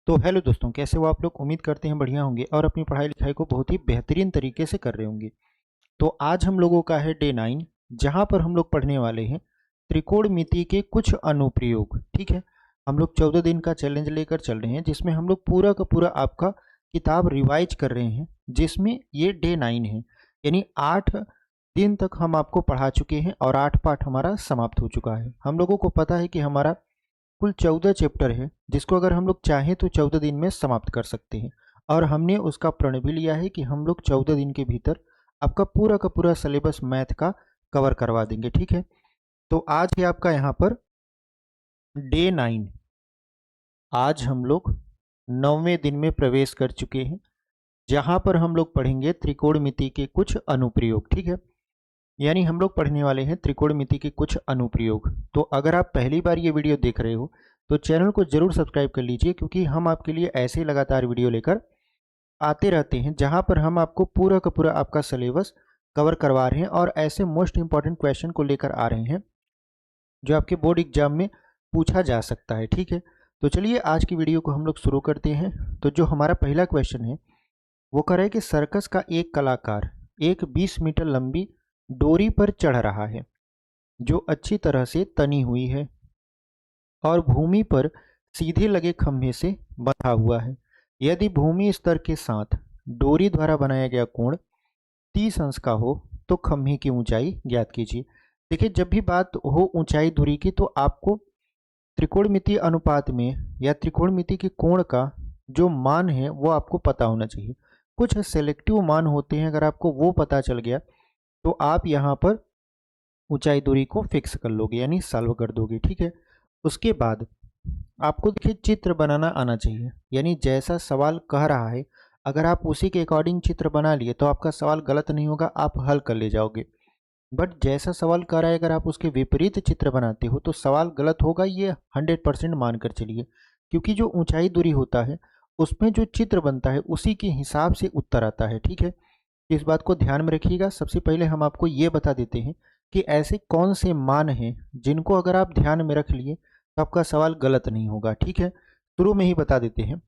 तो हेलो दोस्तों, कैसे हो आप लोग। उम्मीद करते हैं बढ़िया होंगे और अपनी पढ़ाई लिखाई को बहुत ही बेहतरीन तरीके से कर रहे होंगे। तो आज हम लोगों का है डे 9, जहां पर हम लोग पढ़ने वाले हैं त्रिकोणमिति के कुछ अनुप्रयोग। ठीक है, हम लोग 14 दिन का चैलेंज लेकर चल रहे हैं, जिसमें हम लोग पूरा का पूरा आपका किताब रिवाइज कर रहे हैं, जिसमें ये डे 9 है। यानी 8 दिन तक हम आपको पढ़ा चुके हैं और 8 पाठ हमारा समाप्त हो चुका है। हम लोगों को पता है कि हमारा कुल 14 चैप्टर है, जिसको अगर हम लोग चाहें तो 14 दिन में समाप्त कर सकते हैं। और हमने उसका प्रण भी लिया है कि हम लोग 14 दिन के भीतर आपका पूरा का पूरा सिलेबस मैथ का कवर करवा देंगे। ठीक है, तो आज है आपका यहाँ पर डे 9। आज हम लोग 9वें दिन में प्रवेश कर चुके हैं, जहाँ पर हम लोग पढ़ेंगे त्रिकोणमिति के कुछ अनुप्रयोग। ठीक है, यानी हम लोग पढ़ने वाले हैं त्रिकोणमिति के कुछ अनुप्रयोग। तो अगर आप पहली बार ये वीडियो देख रहे हो तो चैनल को जरूर सब्सक्राइब कर लीजिए, क्योंकि हम आपके लिए ऐसे ही लगातार वीडियो लेकर आते रहते हैं, जहां पर हम आपको पूरा का पूरा आपका सिलेबस कवर करवा रहे हैं और ऐसे मोस्ट इंपॉर्टेंट क्वेश्चन को लेकर आ रहे हैं जो आपके बोर्ड एग्जाम में पूछा जा सकता है। ठीक है, तो चलिए आज की वीडियो को हम लोग शुरू करते हैं। तो जो हमारा पहला क्वेश्चन है वो कह रहा है कि सर्कस का एक कलाकार एक 20 मीटर लंबी डोरी पर चढ़ रहा है, जो अच्छी तरह से तनी हुई है और भूमि पर सीधे लगे खंभे से बंधा हुआ है। यदि भूमि स्तर के साथ डोरी द्वारा बनाया गया कोण 30 अंश का हो तो खंभे की ऊंचाई ज्ञात कीजिए। देखिए, जब भी बात हो ऊंचाई दूरी की, तो आपको त्रिकोणमितीय अनुपात में या त्रिकोणमिति के कोण का जो मान है वो आपको पता होना चाहिए। कुछ सेलेक्टिव मान होते हैं, अगर आपको वो पता चल गया तो आप यहाँ पर ऊंचाई दूरी को फिक्स कर लोगे, यानी सॉल्व कर दोगे। ठीक है, उसके बाद आपको देखिए चित्र बनाना आना चाहिए, यानी जैसा सवाल कह रहा है अगर आप उसी के अकॉर्डिंग चित्र बना लिए तो आपका सवाल गलत नहीं होगा, आप हल कर ले जाओगे। बट जैसा सवाल कह रहा है अगर आप उसके विपरीत चित्र बनाते हो तो सवाल गलत होगा, ये 100% मान कर चलिए। क्योंकि जो ऊंचाई दूरी होता है उसमें जो चित्र बनता है उसी के हिसाब से उत्तर आता है। ठीक है, इस बात को ध्यान में रखिएगा। सबसे पहले हम आपको ये बता देते हैं कि ऐसे कौन से मान हैं जिनको अगर आप ध्यान में रख लिए तो आपका सवाल गलत नहीं होगा। ठीक है, शुरू में ही बता देते हैं।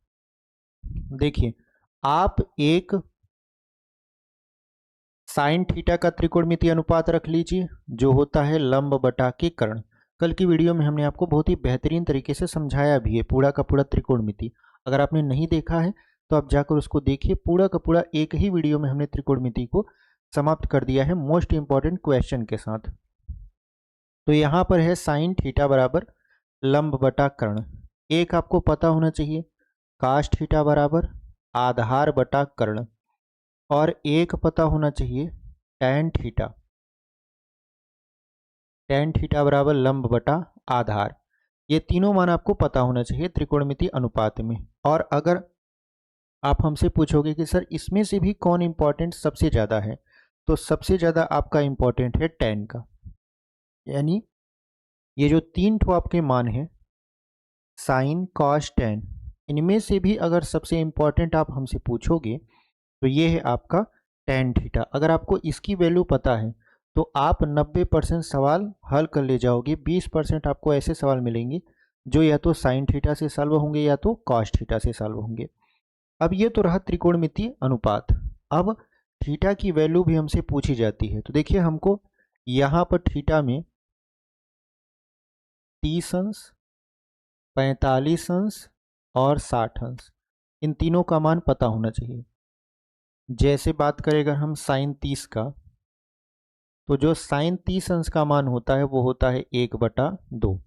देखिए, आप एक साइन थीटा का त्रिकोणमितीय अनुपात रख लीजिए, जो होता है लंब बटा के कर्ण। कल की वीडियो में हमने आपको बहुत ही बेहतरीन तरीके से समझाया भी है पूरा का पूरा त्रिकोणमिति। अगर आपने नहीं देखा है तो आप जाकर उसको देखिए, पूरा का पूरा एक ही वीडियो में हमने त्रिकोणमिति को समाप्त कर दिया है मोस्ट इंपॉर्टेंट क्वेश्चन के साथ। तो यहाँ पर है साइन थीटा बराबर लंब बटा कर्ण। एक आपको पता होना चाहिए काश थीटा बराबर आधार बटा कर्ण, और एक पता होना चाहिए टैन थीटा। टैन थीटा बराबर लंब बटा आधार। ये तीनों मान आपको पता होना चाहिए त्रिकोणमितीय अनुपात में। और अगर आप हमसे पूछोगे कि सर इसमें से भी कौन इंपॉर्टेंट सबसे ज़्यादा है, तो सबसे ज़्यादा आपका इंपॉर्टेंट है टैन का। यानी ये जो तीन ठो आपके मान हैं साइन कॉस टैन, इनमें से भी अगर सबसे इंपॉर्टेंट आप हमसे पूछोगे तो ये है आपका टैन थीटा। अगर आपको इसकी वैल्यू पता है तो आप 90% सवाल हल कर ले जाओगे। 20% आपको ऐसे सवाल मिलेंगे जो या तो साइन थीटा से सॉल्व होंगे या तो कॉस थीटा से सॉल्व होंगे। अब ये तो रहा त्रिकोणमितीय अनुपात। अब थीटा की वैल्यू भी हमसे पूछी जाती है, तो देखिए हमको यहाँ पर थीटा में 30 अंश, 45 अंश और 60 अंश, इन तीनों का मान पता होना चाहिए। जैसे बात करें अगर हम साइन 30 का, तो जो साइन 30 अंश का मान होता है वो होता है 1/2।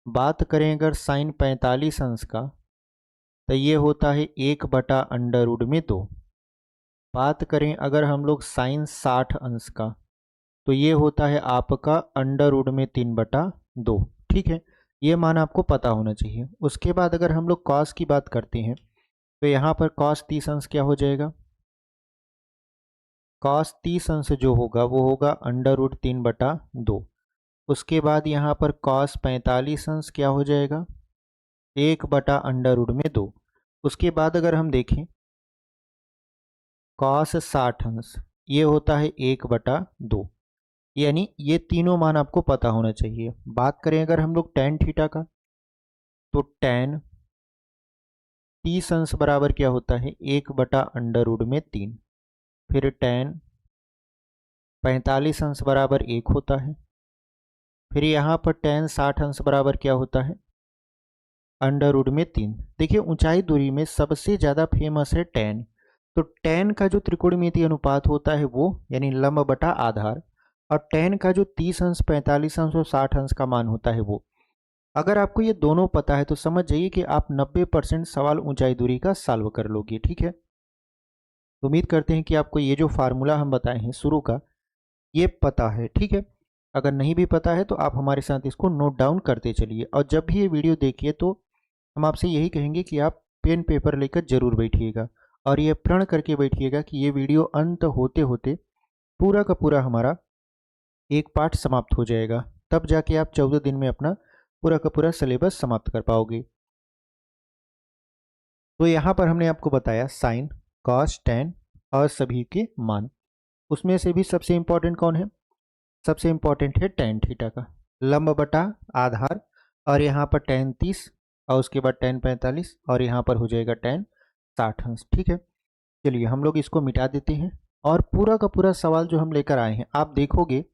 बात करें अगर साइन 45 अंश का, तो ये होता है 1/√2। बात करें अगर हम लोग साइन 60 अंश का, तो ये होता है आपका √3/2। ठीक है, ये मान आपको पता होना चाहिए। उसके बाद अगर हम लोग कॉस की बात करते हैं तो यहाँ पर कॉस 30 अंश क्या हो जाएगा, कॉस 30 अंश जो होगा वो होगा √3/2। उसके बाद यहाँ पर कॉस 45 अंश क्या हो जाएगा, 1/√2। उसके बाद अगर हम देखें कॉस 60 अंश, ये होता है 1/2। यानी ये तीनों मान आपको पता होना चाहिए। बात करें अगर हम लोग टैन थीटा का, तो टैन 30 अंश बराबर क्या होता है 1/√3। फिर tan 45 अंश बराबर 1 होता है। फिर यहाँ पर tan 60 अंश बराबर क्या होता है √3। देखिए ऊंचाई दूरी में सबसे ज़्यादा फेमस है tan। तो tan का जो त्रिकोणमितीय अनुपात होता है वो यानी लंब बटा आधार, और tan का जो 30 अंश 45 अंश और 60 अंश का मान होता है वो। अगर आपको ये दोनों पता है तो समझ जाइए कि आप 90% सवाल ऊंचाई दूरी का सॉल्व कर लोगे। ठीक है, उम्मीद करते हैं कि आपको ये जो फार्मूला हम बताए हैं शुरू का ये पता है। ठीक है, अगर नहीं भी पता है तो आप हमारे साथ इसको नोट डाउन करते चलिए, और जब भी ये वीडियो देखिए तो हम आपसे यही कहेंगे कि आप पेन पेपर लेकर जरूर बैठिएगा और ये प्रण करके बैठिएगा कि ये वीडियो अंत होते होते पूरा का पूरा हमारा एक पार्ट समाप्त हो जाएगा, तब जाके आप 14 दिन में अपना पूरा का पूरा सिलेबस समाप्त कर पाओगे। तो यहाँ पर हमने आपको बताया साइन, कॉस, टैन और सभी के मान। उसमें से भी सबसे इंपॉर्टेंट कौन है? सबसे इंपॉर्टेंट है टैन थीटा का लंब बटा आधार, और यहाँ पर टैन 30 और उसके बाद टैन 45 और यहाँ पर हो जाएगा टैन 60 अंश। ठीक है, चलिए हम लोग इसको मिटा देते हैं और पूरा का पूरा सवाल जो हम लेकर आए हैं आप देखोगे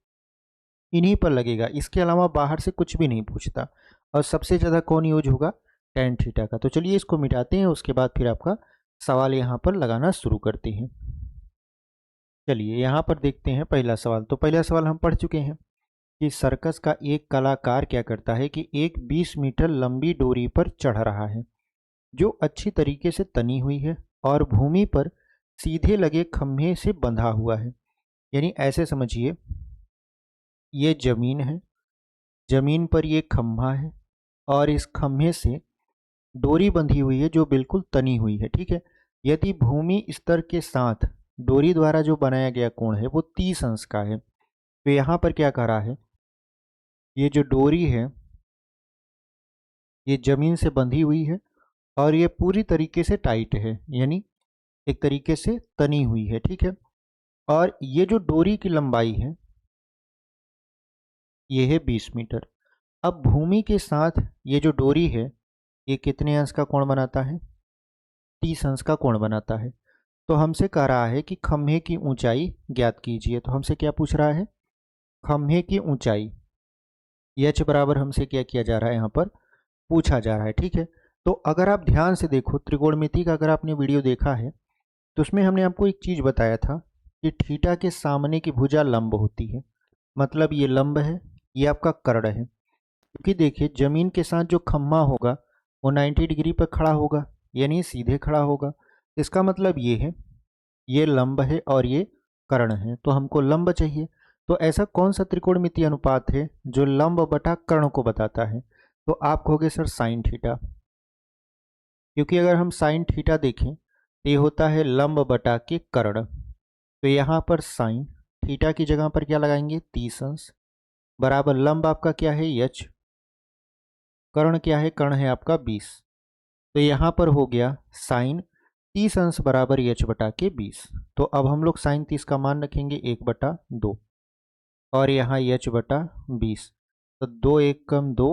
इन्हीं पर लगेगा, इसके अलावा बाहर से कुछ भी नहीं पूछता। और सबसे ज़्यादा कौन यूज होगा? टैन थीटा का। तो चलिए इसको मिटाते हैं, उसके बाद फिर आपका सवाल यहाँ पर लगाना शुरू करते हैं। चलिए यहाँ पर देखते हैं पहला सवाल। तो पहला सवाल हम पढ़ चुके हैं कि सर्कस का एक कलाकार क्या करता है कि एक 20 मीटर लंबी डोरी पर चढ़ रहा है जो अच्छी तरीके से तनी हुई है और भूमि पर सीधे लगे खंभे से बंधा हुआ है। यानी ऐसे समझिए ये जमीन है, जमीन पर ये खंभा है और इस खंभे से डोरी बंधी हुई है जो बिल्कुल तनी हुई है। ठीक है, यदि भूमि स्तर के साथ डोरी द्वारा जो बनाया गया कोण है वो 30 अंश का है, तो यहाँ पर क्या कह रहा है ये जो डोरी है ये जमीन से बंधी हुई है और ये पूरी तरीके से टाइट है, यानी एक तरीके से तनी हुई है। ठीक है, और ये जो डोरी की लंबाई है ये है 20 मीटर। अब भूमि के साथ ये जो डोरी है ये कितने अंश का कोण बनाता है? 30 अंश का कोण बनाता है। तो हमसे कह रहा है कि खंभे की ऊंचाई ज्ञात कीजिए। तो हमसे क्या पूछ रहा है? खंभे की ऊंचाई h बराबर हमसे क्या किया जा रहा है यहाँ पर पूछा जा रहा है। ठीक है, तो अगर आप ध्यान से देखो त्रिकोणमिति का अगर आपने वीडियो देखा है तो उसमें हमने आपको एक चीज बताया था कि थीटा के सामने की भुजा लंब होती है, मतलब ये लंब है, ये आपका कर्ण है। क्योंकि देखिए जमीन के साथ जो खम्मा होगा वो 90 डिग्री पर खड़ा होगा, यानी सीधे खड़ा होगा। इसका मतलब ये है ये लंब है और ये कर्ण है, तो हमको लंब चाहिए। तो ऐसा कौन सा त्रिकोणमितीय अनुपात है जो लंब बटा कर्ण को बताता है? तो आप कहोगे सर साइन थीटा, क्योंकि अगर हम साइन थीटा देखें तो ये होता है लंब बटा के कर्ण। तो यहाँ पर साइन थीटा की जगह पर क्या लगाएंगे 30 अंश बराबर लंब आपका क्या है h, कर्ण क्या है? कर्ण है आपका 20। तो यहाँ पर हो गया साइन 30 अंश बराबर h बटा के 20। तो अब हम लोग साइन 30 का मान रखेंगे 1/2 और यहाँ h बटा 20। तो 2 1 कम 2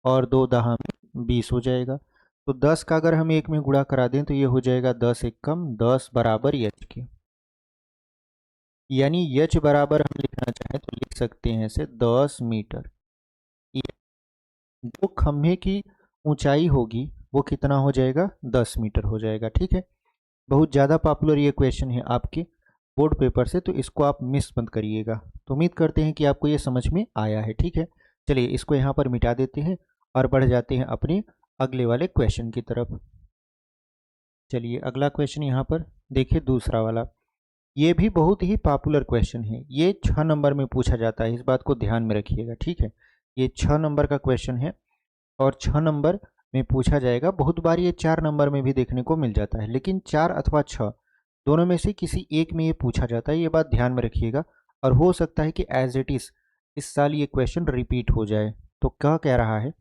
और 2 दहा में 20 हो जाएगा। तो 10 का अगर हम 1 में गुणा करा दें तो ये हो जाएगा 10 1 कम 10 बराबर h के, यानी h बराबर हम लिखना चाहें तो लिख सकते हैं इसे 10 मीटर। जो खंभे की ऊंचाई होगी वो कितना हो जाएगा? 10 मीटर हो जाएगा। ठीक है, बहुत ज़्यादा पॉपुलर ये क्वेश्चन है आपके बोर्ड पेपर से, तो इसको आप मिस मत करिएगा। तो उम्मीद करते हैं कि आपको ये समझ में आया है। ठीक है, चलिए इसको यहाँ पर मिटा देते हैं और बढ़ जाते हैं अपने अगले वाले क्वेश्चन की तरफ। चलिए अगला क्वेश्चन यहाँ पर देखिए, दूसरा वाला। ये भी बहुत ही पॉपुलर क्वेश्चन है, ये 6 नंबर में पूछा जाता है, इस बात को ध्यान में रखिएगा। ठीक है, ये 6 नंबर का क्वेश्चन है और 6 नंबर में पूछा जाएगा। बहुत बार ये 4 नंबर में भी देखने को मिल जाता है, लेकिन 4 अथवा 6 दोनों में से किसी एक में ये पूछा जाता है, ये बात ध्यान में रखिएगा। और हो सकता है कि एज इट इज़ इस साल ये क्वेश्चन रिपीट हो जाए। तो क्या कह रहा है?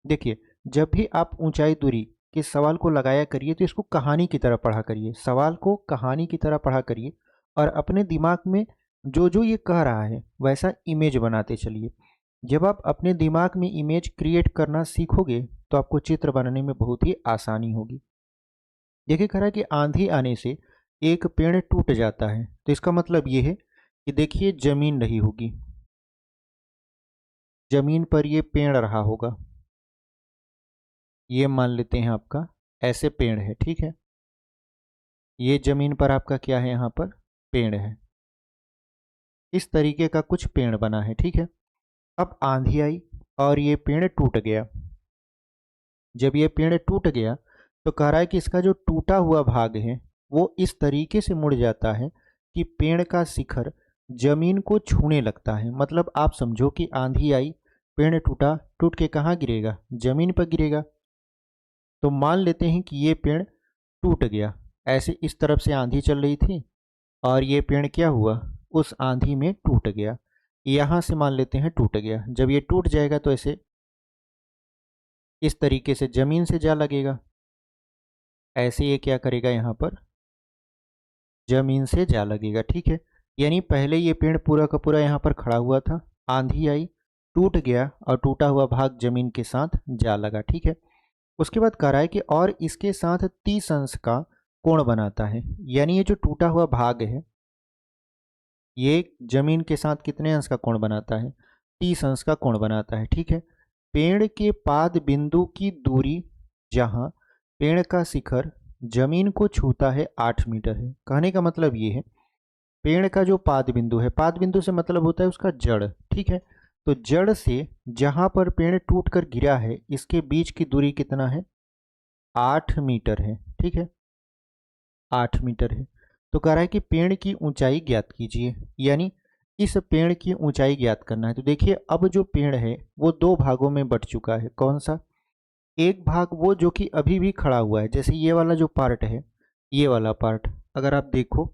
देखिए, जब भी आप ऊंचाई दूरी के सवाल को लगाया करिए तो इसको कहानी की तरह पढ़ा करिए, सवाल को कहानी की तरह पढ़ा करिए और अपने दिमाग में जो जो ये कह रहा है वैसा इमेज बनाते चलिए। जब आप अपने दिमाग में इमेज क्रिएट करना सीखोगे तो आपको चित्र बनाने में बहुत ही आसानी होगी। देखिए कह रहा है कि आंधी आने से एक पेड़ टूट जाता है, तो इसका मतलब ये है कि देखिए जमीन रही होगी, जमीन पर ये पेड़ रहा होगा, ये मान लेते हैं आपका ऐसे पेड़ है, ठीक है। ये जमीन पर आपका क्या है, यहाँ पर पेड़ है, इस तरीके का कुछ पेड़ बना है, ठीक है। अब आंधी आई और ये पेड़ टूट गया। जब ये पेड़ टूट गया तो कह रहा है कि इसका जो टूटा हुआ भाग है वो इस तरीके से मुड़ जाता है कि पेड़ का शिखर जमीन को छूने लगता है। मतलब आप समझो कि आंधी आई, पेड़ टूटा, टूट के कहाँ गिरेगा, जमीन पर गिरेगा। तो मान लेते हैं कि ये पेड़ टूट गया, ऐसे इस तरफ से आंधी चल रही थी और ये पेड़ क्या हुआ, उस आंधी में टूट गया। यहाँ से मान लेते हैं टूट गया, जब ये टूट जाएगा तो ऐसे इस तरीके से जमीन से जा लगेगा, ऐसे ये क्या करेगा, यहाँ पर जमीन से जा लगेगा, ठीक है। यानी पहले ये पेड़ पूरा का पूरा यहाँ पर खड़ा हुआ था, आंधी आई, टूट गया और टूटा हुआ भाग जमीन के साथ जा लगा, ठीक है। उसके बाद कह रहा है कि और इसके साथ 30 अंश का कोण बनाता है। यानी ये जो टूटा हुआ भाग है ये जमीन के साथ कितने अंश का कोण बनाता है, 30 अंश का कोण बनाता है, ठीक है। पेड़ के पाद बिंदु की दूरी जहां पेड़ का शिखर जमीन को छूता है 8 मीटर है। कहने का मतलब ये है, पेड़ का जो पाद बिंदु है, पाद बिंदु से मतलब होता है उसका जड़, ठीक है। तो जड़ से जहां पर पेड़ टूट कर गिरा है इसके बीच की दूरी कितना है, 8 मीटर है, ठीक है, 8 मीटर है। तो कह रहा है कि पेड़ की ऊंचाई ज्ञात कीजिए, यानी इस पेड़ की ऊंचाई ज्ञात करना है। तो देखिए अब जो पेड़ है वो दो भागों में बट चुका है। कौन सा, एक भाग वो जो कि अभी भी खड़ा हुआ है, जैसे ये वाला जो पार्ट है, ये वाला पार्ट अगर आप देखो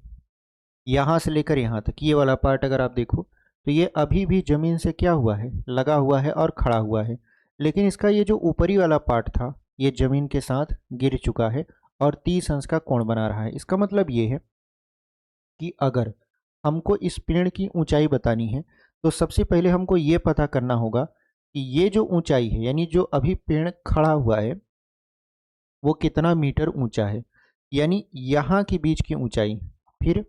यहाँ से लेकर यहाँ तक, ये वाला पार्ट अगर आप देखो तो ये अभी भी जमीन से क्या हुआ है, लगा हुआ है और खड़ा हुआ है। लेकिन इसका ये जो ऊपरी वाला पार्ट था ये जमीन के साथ गिर चुका है और 30 अंश का कोण बना रहा है। इसका मतलब ये है कि अगर हमको इस पेड़ की ऊंचाई बतानी है तो सबसे पहले हमको ये पता करना होगा कि ये जो ऊंचाई है, यानी जो अभी पेड़ खड़ा हुआ है वो कितना मीटर ऊंचा है, यानी यहाँ के बीच की ऊंचाई, फिर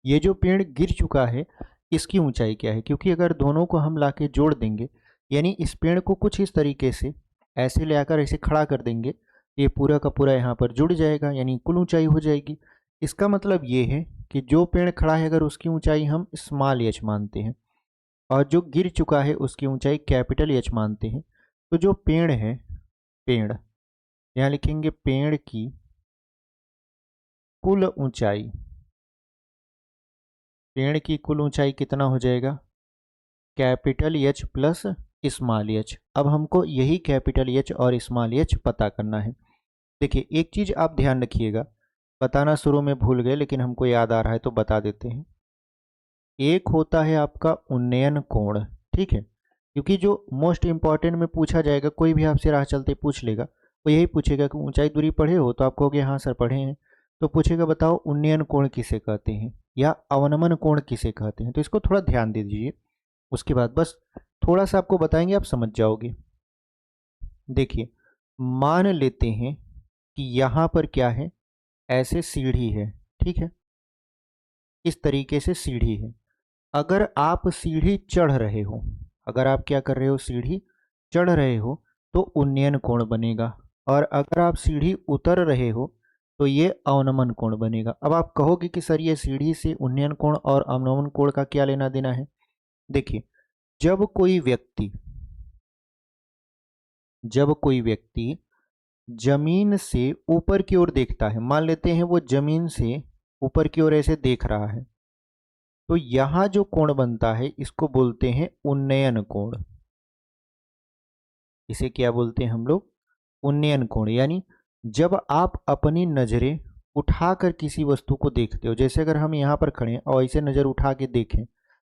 ये जो पेड़ गिर चुका है इसकी ऊंचाई क्या है। क्योंकि अगर दोनों को हम लाके जोड़ देंगे, यानी इस पेड़ को कुछ इस तरीके से ऐसे ले आकर ऐसे खड़ा कर देंगे, ये पूरा का पूरा यहाँ पर जुड़ जाएगा, यानी कुल ऊंचाई हो जाएगी। इसका मतलब ये है कि जो पेड़ खड़ा है अगर उसकी ऊंचाई हम स्मॉल एच मानते हैं और जो गिर चुका है उसकी ऊंचाई कैपिटल एच मानते हैं, तो जो पेड़ है, पेड़ यहाँ लिखेंगे पेड़ की कुल ऊंचाई, पेड़ की कुल ऊंचाई कितना हो जाएगा, capital H plus small H. अब हमको यही कैपिटल एच और स्मॉल एच पता करना है। देखिए एक चीज आप ध्यान रखिएगा, बताना शुरू में भूल गए लेकिन हमको याद आ रहा है तो बता देते हैं। एक होता है आपका उन्नयन कोण, ठीक है, क्योंकि जो मोस्ट इंपॉर्टेंट में पूछा जाएगा, कोई भी आपसे राह चलते पूछ लेगा, वो यही पूछेगा कि ऊंचाई दूरी पढ़े हो, तो आप कहोगे हाँ सर पढ़े हैं। तो पूछेगा बताओ उन्नयन कोण किसे कहते हैं या अवनमन कोण किसे कहते हैं। तो इसको थोड़ा ध्यान दे दीजिए, उसके बाद बस थोड़ा सा आपको बताएंगे, आप समझ जाओगे। देखिए मान लेते हैं कि यहाँ पर क्या है, ऐसे सीढ़ी है, ठीक है, इस तरीके से सीढ़ी है। अगर आप सीढ़ी चढ़ रहे हो, अगर आप क्या कर रहे हो, सीढ़ी चढ़ रहे हो तो उन्नयन कोण बनेगा, और अगर आप सीढ़ी उतर रहे हो तो ये अवनमन कोण बनेगा। अब आप कहोगे कि सर ये सीढ़ी से उन्नयन कोण और अवनमन कोण का क्या लेना देना है। देखिए जब कोई व्यक्ति जमीन से ऊपर की ओर देखता है, मान लेते हैं वो जमीन से ऊपर की ओर ऐसे देख रहा है, तो यहां जो कोण बनता है इसको बोलते हैं उन्नयन कोण। इसे क्या बोलते हैं हम लोग, उन्नयन कोण। यानी जब आप अपनी नजरें उठाकर किसी वस्तु को देखते हो, जैसे अगर हम यहाँ पर खड़े हैं और इसे नजर उठा के देखें,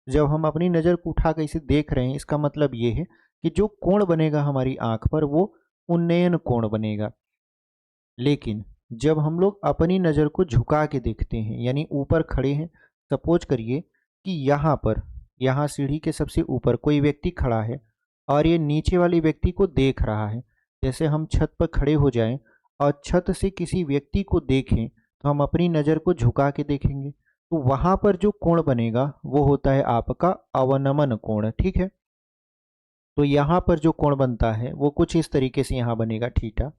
जब हम अपनी नजर को उठा कर इसे देख रहे हैं, इसका मतलब ये है कि जो कोण बनेगा हमारी आंख पर वो उन्नयन कोण बनेगा। लेकिन जब हम लोग अपनी नज़र को झुका के देखते हैं, यानी ऊपर खड़े हैं, सपोज करिए कि यहाँ पर, यहाँ सीढ़ी के सबसे ऊपर कोई व्यक्ति खड़ा है और ये नीचे वाले व्यक्ति को देख रहा है। जैसे हम छत पर खड़े हो जाएं और छत से किसी व्यक्ति को देखें तो हम अपनी नज़र को झुका के देखेंगे, तो वहां पर जो कोण बनेगा वो होता है आपका अवनमन कोण। ठीक है, तो यहाँ पर जो कोण बनता है वो कुछ इस तरीके से यहाँ बनेगा थीटा,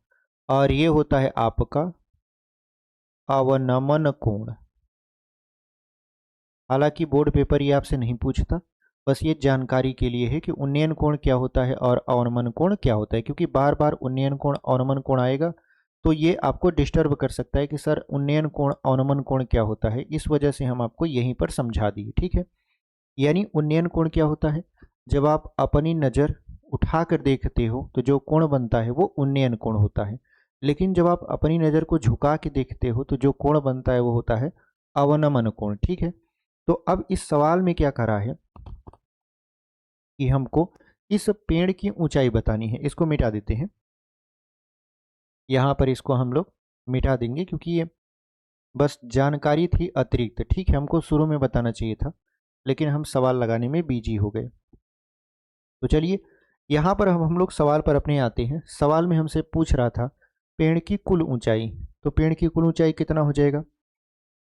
और ये होता है आपका अवनमन कोण। हालांकि बोर्ड पेपर ये आपसे नहीं पूछता, बस ये जानकारी के लिए है कि उन्नयन कोण क्या होता है और अवनमन कोण क्या होता है, क्योंकि बार बार उन्नयन कोण अवनमन कोण आएगा तो ये आपको डिस्टर्ब कर सकता है कि सर उन्नयन कोण अवनमन कोण क्या होता है। इस वजह से हम आपको यहीं पर समझा दिए। ठीक है, यानी उन्नयन कोण क्या होता है, जब आप अपनी नज़र उठा कर देखते हो तो जो कोण बनता है वो उन्नयन कोण होता है, लेकिन जब आप अपनी नज़र को झुका के देखते हो तो जो कोण बनता है वो होता है अवनमन कोण। ठीक है, तो अब इस सवाल में क्या करा है कि हमको इस पेड़ की ऊंचाई बतानी है। इसको मिटा देते हैं, यहाँ पर इसको हम लोग मिटा देंगे क्योंकि ये बस जानकारी थी अतिरिक्त। ठीक है, हमको शुरू में बताना चाहिए था, लेकिन हम सवाल लगाने में बिजी हो गए। तो चलिए यहाँ पर हम लोग सवाल पर अपने आते हैं। सवाल में हमसे पूछ रहा था पेड़ की कुल ऊंचाई, तो पेड़ की कुल ऊंचाई कितना हो जाएगा,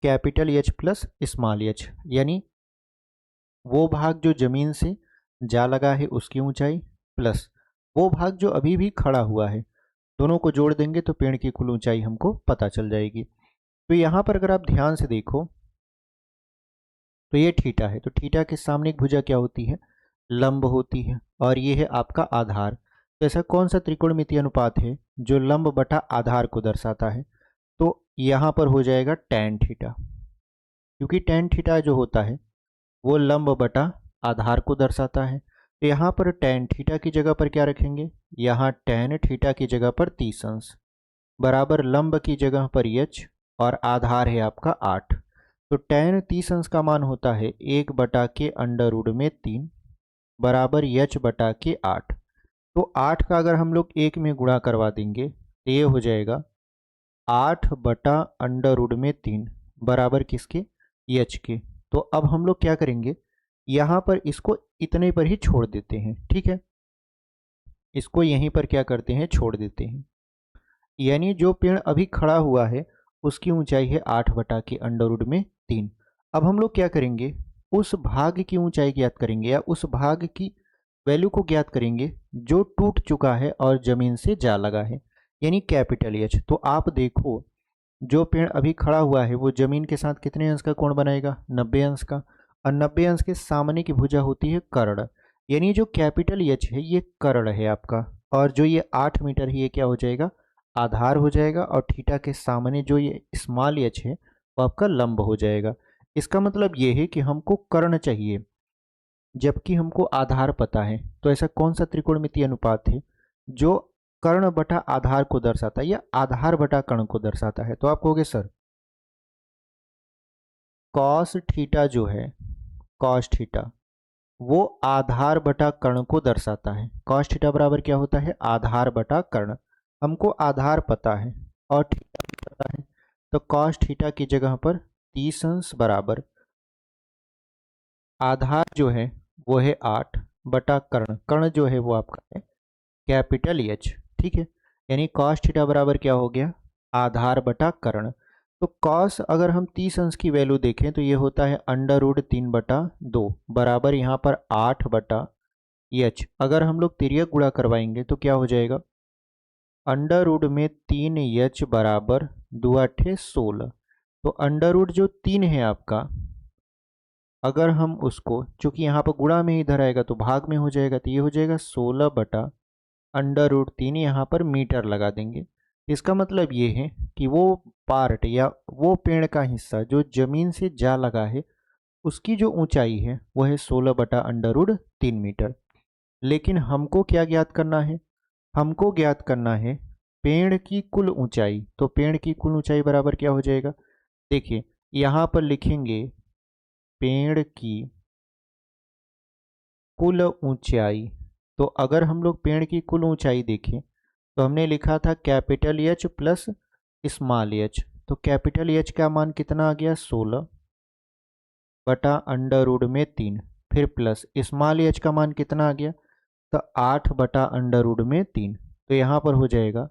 capital H plus small H, यानी वो भाग जो जमीन से जा लगा है उसकी ऊंचाई प्लस वो भाग जो अभी भी खड़ा हुआ है, दोनों को जोड़ देंगे तो पेड़ की कुल ऊंचाई हमको पता चल जाएगी। तो यहाँ पर अगर आप ध्यान से देखो तो ये थीटा है, तो थीटा के सामने एक भुजा क्या होती है, लंब होती है, और ये है आपका आधार। तो ऐसा कौन सा त्रिकोणमितीय अनुपात है जो लंब बटा आधार को दर्शाता है, तो यहाँ पर हो जाएगा tan थीटा, क्योंकि tan थीटा जो होता है वो लंब बटा आधार को दर्शाता है। तो यहाँ पर tan थीटा की जगह पर क्या रखेंगे, यहाँ tan थीटा की जगह पर 30 अंश बराबर लंब की जगह पर h और आधार है आपका 8। तो tan 30 अंश का मान होता है 1/√3 बराबर h बटा के 8। तो 8 का अगर हम लोग 1 में गुणा करवा देंगे तो ये हो जाएगा 8/√3 बराबर किसके, h के। तो अब हम लोग क्या करेंगे, यहाँ पर इसको इतने पर ही छोड़ देते हैं। ठीक है, इसको यहीं पर क्या करते हैं, छोड़ देते हैं, यानी जो पेड़ अभी खड़ा हुआ है उसकी ऊंचाई है 8/√3। अब हम लोग क्या करेंगे, उस भाग की ऊंचाई ज्ञात करेंगे या उस भाग की वैल्यू को ज्ञात करेंगे जो टूट चुका है और जमीन से जा लगा है, यानी कैपिटल एच। तो आप देखो जो पेड़ अभी खड़ा हुआ है वो जमीन के साथ कितने अंश का कोण बनाएगा, 90 अंश का, और 90 अंश के सामने की भुजा होती है कर्ण, यानी जो कैपिटल एच है ये कर्ण है आपका, और जो ये 8 मीटर है ये क्या हो जाएगा, आधार हो जाएगा, और थीटा के सामने जो ये स्मॉल एच है वो आपका लंब हो जाएगा। इसका मतलब ये है कि हमको कर्ण चाहिए जबकि हमको आधार पता है। तो ऐसा कौन सा त्रिकोणमितीय अनुपात है जो कर्ण बटा आधार को दर्शाता है या आधार बटा कर्ण को दर्शाता है, तो आप कहोगे सर कॉस थीटा जो है, कॉस थीटा वो आधार बटा कर्ण को दर्शाता है। कॉस थीटा बराबर क्या होता है, आधार बटा कर्ण। हमको आधार पता है और थीटा भी पता है, तो कॉस थीटा की जगह पर 30 अंश बराबर आधार जो है वो है 8 बटा कर्ण, कर्ण जो है वो आपका है कैपिटल एच। ठीक है, यानी कॉस थीटा बराबर क्या हो गया, आधार बटा कर्ण। तो कॉस अगर हम 30 अंश की वैल्यू देखें तो ये होता है √3/2 बराबर यहाँ पर 8 बटा एच। अगर हम लोग तिर्यक गुणा करवाएंगे तो क्या हो जाएगा, √3h बराबर 2 8 16। तो अंडर जो 3 है आपका, अगर हम उसको, चूंकि यहाँ पर गुणा में इधर आएगा तो भाग में हो जाएगा, तो ये हो जाएगा 16/√3, यहाँ पर मीटर लगा देंगे। इसका मतलब ये है कि वो पार्ट या वो पेड़ का हिस्सा जो जमीन से जा लगा है उसकी जो ऊंचाई है वो है 16/√3 मीटर। लेकिन हमको क्या ज्ञात करना है, हमको ज्ञात करना है पेड़ की कुल ऊंचाई। तो पेड़ की कुल ऊंचाई बराबर क्या हो जाएगा, देखिए यहाँ पर लिखेंगे पेड़ की कुल ऊंचाई। तो अगर हम लोग पेड़ की कुल ऊंचाई देखें तो हमने लिखा था capital H plus small H. तो कैपिटल एच का मान कितना आ गया, 16/√3, फिर प्लस स्मॉल एच का मान कितना आ गया, तो 8/√3। तो यहाँ पर हो जाएगा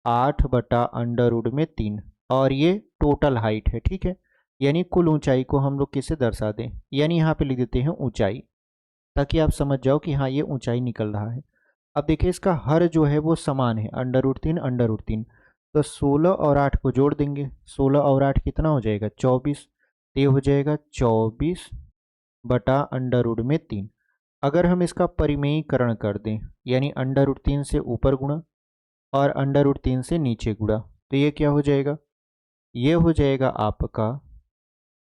8/√3 और ये टोटल हाइट है, ठीक है। यानी कुल ऊंचाई को हम लोग किससे दर्शा दें, यानी यहाँ पे लिख देते हैं ऊंचाई, ताकि आप समझ जाओ कि हाँ ये ऊंचाई निकल रहा है। अब देखिए इसका हर जो है वो समान है, √3 तो 16 और 8 को जोड़ देंगे, 16 और 8 कितना हो जाएगा 24, तो ये हो जाएगा 24/√3। अगर हम इसका परिमेयीकरण कर दें, यानी √3 से ऊपर गुणा और √3 से नीचे गुणा, तो ये क्या हो जाएगा, ये हो जाएगा आपका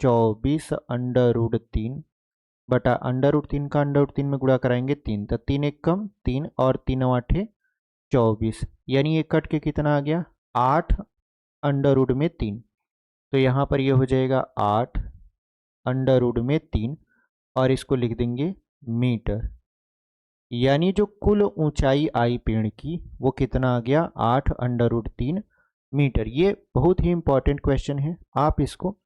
24√3 बटा √3 का √3 में गुणा कराएंगे 3, तो 3 एक कम 3 और 3 8 24, यानी ये कट के कितना आ गया 8√3। तो यहाँ पर ये हो जाएगा 8√3 और इसको लिख देंगे मीटर, यानी जो कुल ऊंचाई आई पेड़ की वो कितना आ गया 8√3 मीटर। ये बहुत ही इंपॉर्टेंट क्वेश्चन है, आप इसको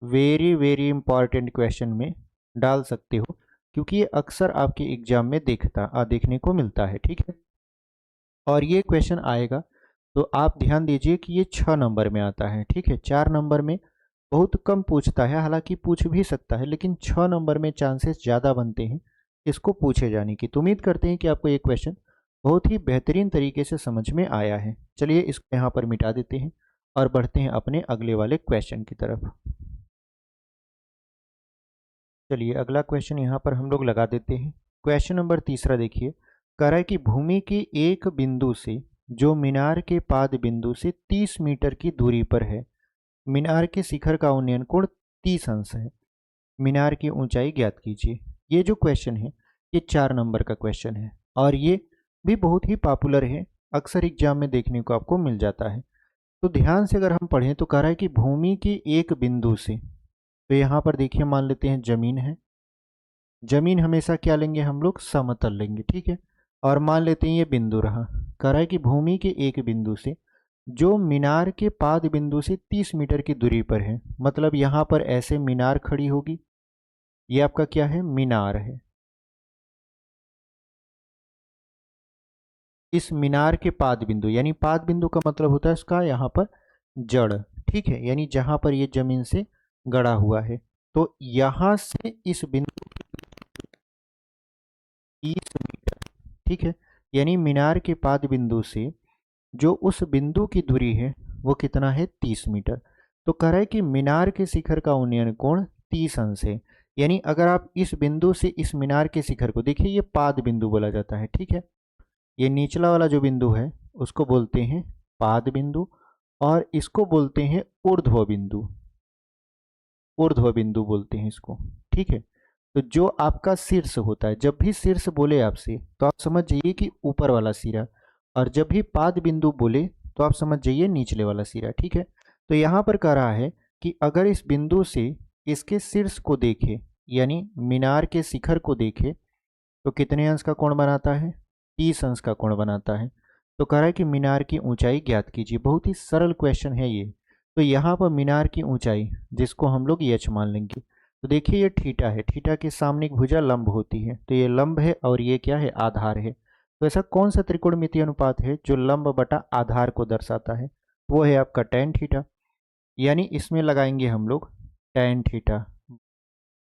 वेरी वेरी इंपॉर्टेंट क्वेश्चन में डाल सकते हो, क्योंकि ये अक्सर आपके एग्जाम में देखने को मिलता है, ठीक है। और ये क्वेश्चन आएगा तो आप ध्यान दीजिए कि ये 6 नंबर में आता है, ठीक है। 4 नंबर में बहुत कम पूछता है, हालांकि पूछ भी सकता है, लेकिन 6 नंबर में चांसेस ज़्यादा बनते हैं इसको पूछे जाने की। तो उम्मीद करते हैं कि आपको ये क्वेश्चन बहुत ही बेहतरीन तरीके से समझ में आया है। चलिए इसको यहाँ पर मिटा देते हैं और बढ़ते हैं अपने अगले वाले क्वेश्चन की तरफ। चलिए अगला क्वेश्चन यहाँ पर हम लोग लगा देते हैं। क्वेश्चन नंबर 3 देखिए, कह रहा है कि भूमि के एक बिंदु से जो मीनार के पाद बिंदु से 30 मीटर की दूरी पर है, मीनार के शिखर का उन्नयन कोण 30 अंश है, मीनार की ऊंचाई ज्ञात कीजिए। ये जो क्वेश्चन है ये 4 नंबर का क्वेश्चन है और ये भी बहुत ही पॉपुलर है, अक्सर एग्जाम में देखने को आपको मिल जाता है। तो ध्यान से अगर हम पढ़ें तो कह रहा है कि भूमि के एक बिंदु से, तो यहाँ पर देखिए मान लेते हैं जमीन है, जमीन हमेशा क्या लेंगे हम लोग समतल लेंगे, ठीक है। और मान लेते हैं ये बिंदु रहा, कह रहा है कि भूमि के एक बिंदु से जो मीनार के पाद बिंदु से 30 मीटर की दूरी पर है, मतलब यहाँ पर ऐसे मीनार खड़ी होगी, ये आपका क्या है मीनार है। इस मीनार के पाद बिंदु, यानी पाद बिंदु का मतलब होता है इसका यहाँ पर जड़, ठीक है, यानी जहां पर ये जमीन से गड़ा हुआ है। तो यहां से इस बिंदु 30 मीटर, ठीक है, यानी मीनार के पाद बिंदु से जो उस बिंदु की दूरी है वो कितना है 30 मीटर। तो कह रहा है कि मीनार के शिखर का उन्नयन कोण 30 अंश है, यानी अगर आप इस बिंदु से इस मीनार के शिखर को देखिए, ये पाद बिंदु बोला जाता है, ठीक है। ये निचला वाला जो बिंदु है उसको बोलते हैं पाद बिंदु और इसको बोलते हैं ऊर्ध्व बिंदु, ऊर्ध्व बिंदु बोलते हैं इसको, ठीक है। तो जो आपका शीर्ष होता है, जब भी शीर्ष बोले आपसे तो आप समझ जाइए कि ऊपर वाला सिरा, और जब भी पाद बिंदु बोले तो आप समझ जाइए निचले वाला सिरा, ठीक है। तो यहाँ पर कह रहा है कि अगर इस बिंदु से इसके शीर्ष को देखे, यानी मीनार के शिखर को देखे, तो कितने अंश का कोण बनाता है 30 अंश का कोण बनाता है। तो कह रहा है कि मीनार की ऊंचाई ज्ञात कीजिए। बहुत ही सरल क्वेश्चन है ये। तो यहाँ पर मीनार की ऊंचाई जिसको हम लोग एच मान लेंगे, तो देखिए ये थीटा है, थीटा के सामने एक भुजा लंब होती है, तो ये लंब है और ये क्या है आधार है। तो ऐसा कौन सा त्रिकोणमितीय अनुपात है जो लंब बटा आधार को दर्शाता है, वो है आपका tan थीटा। यानी इसमें लगाएंगे हम लोग tan थीटा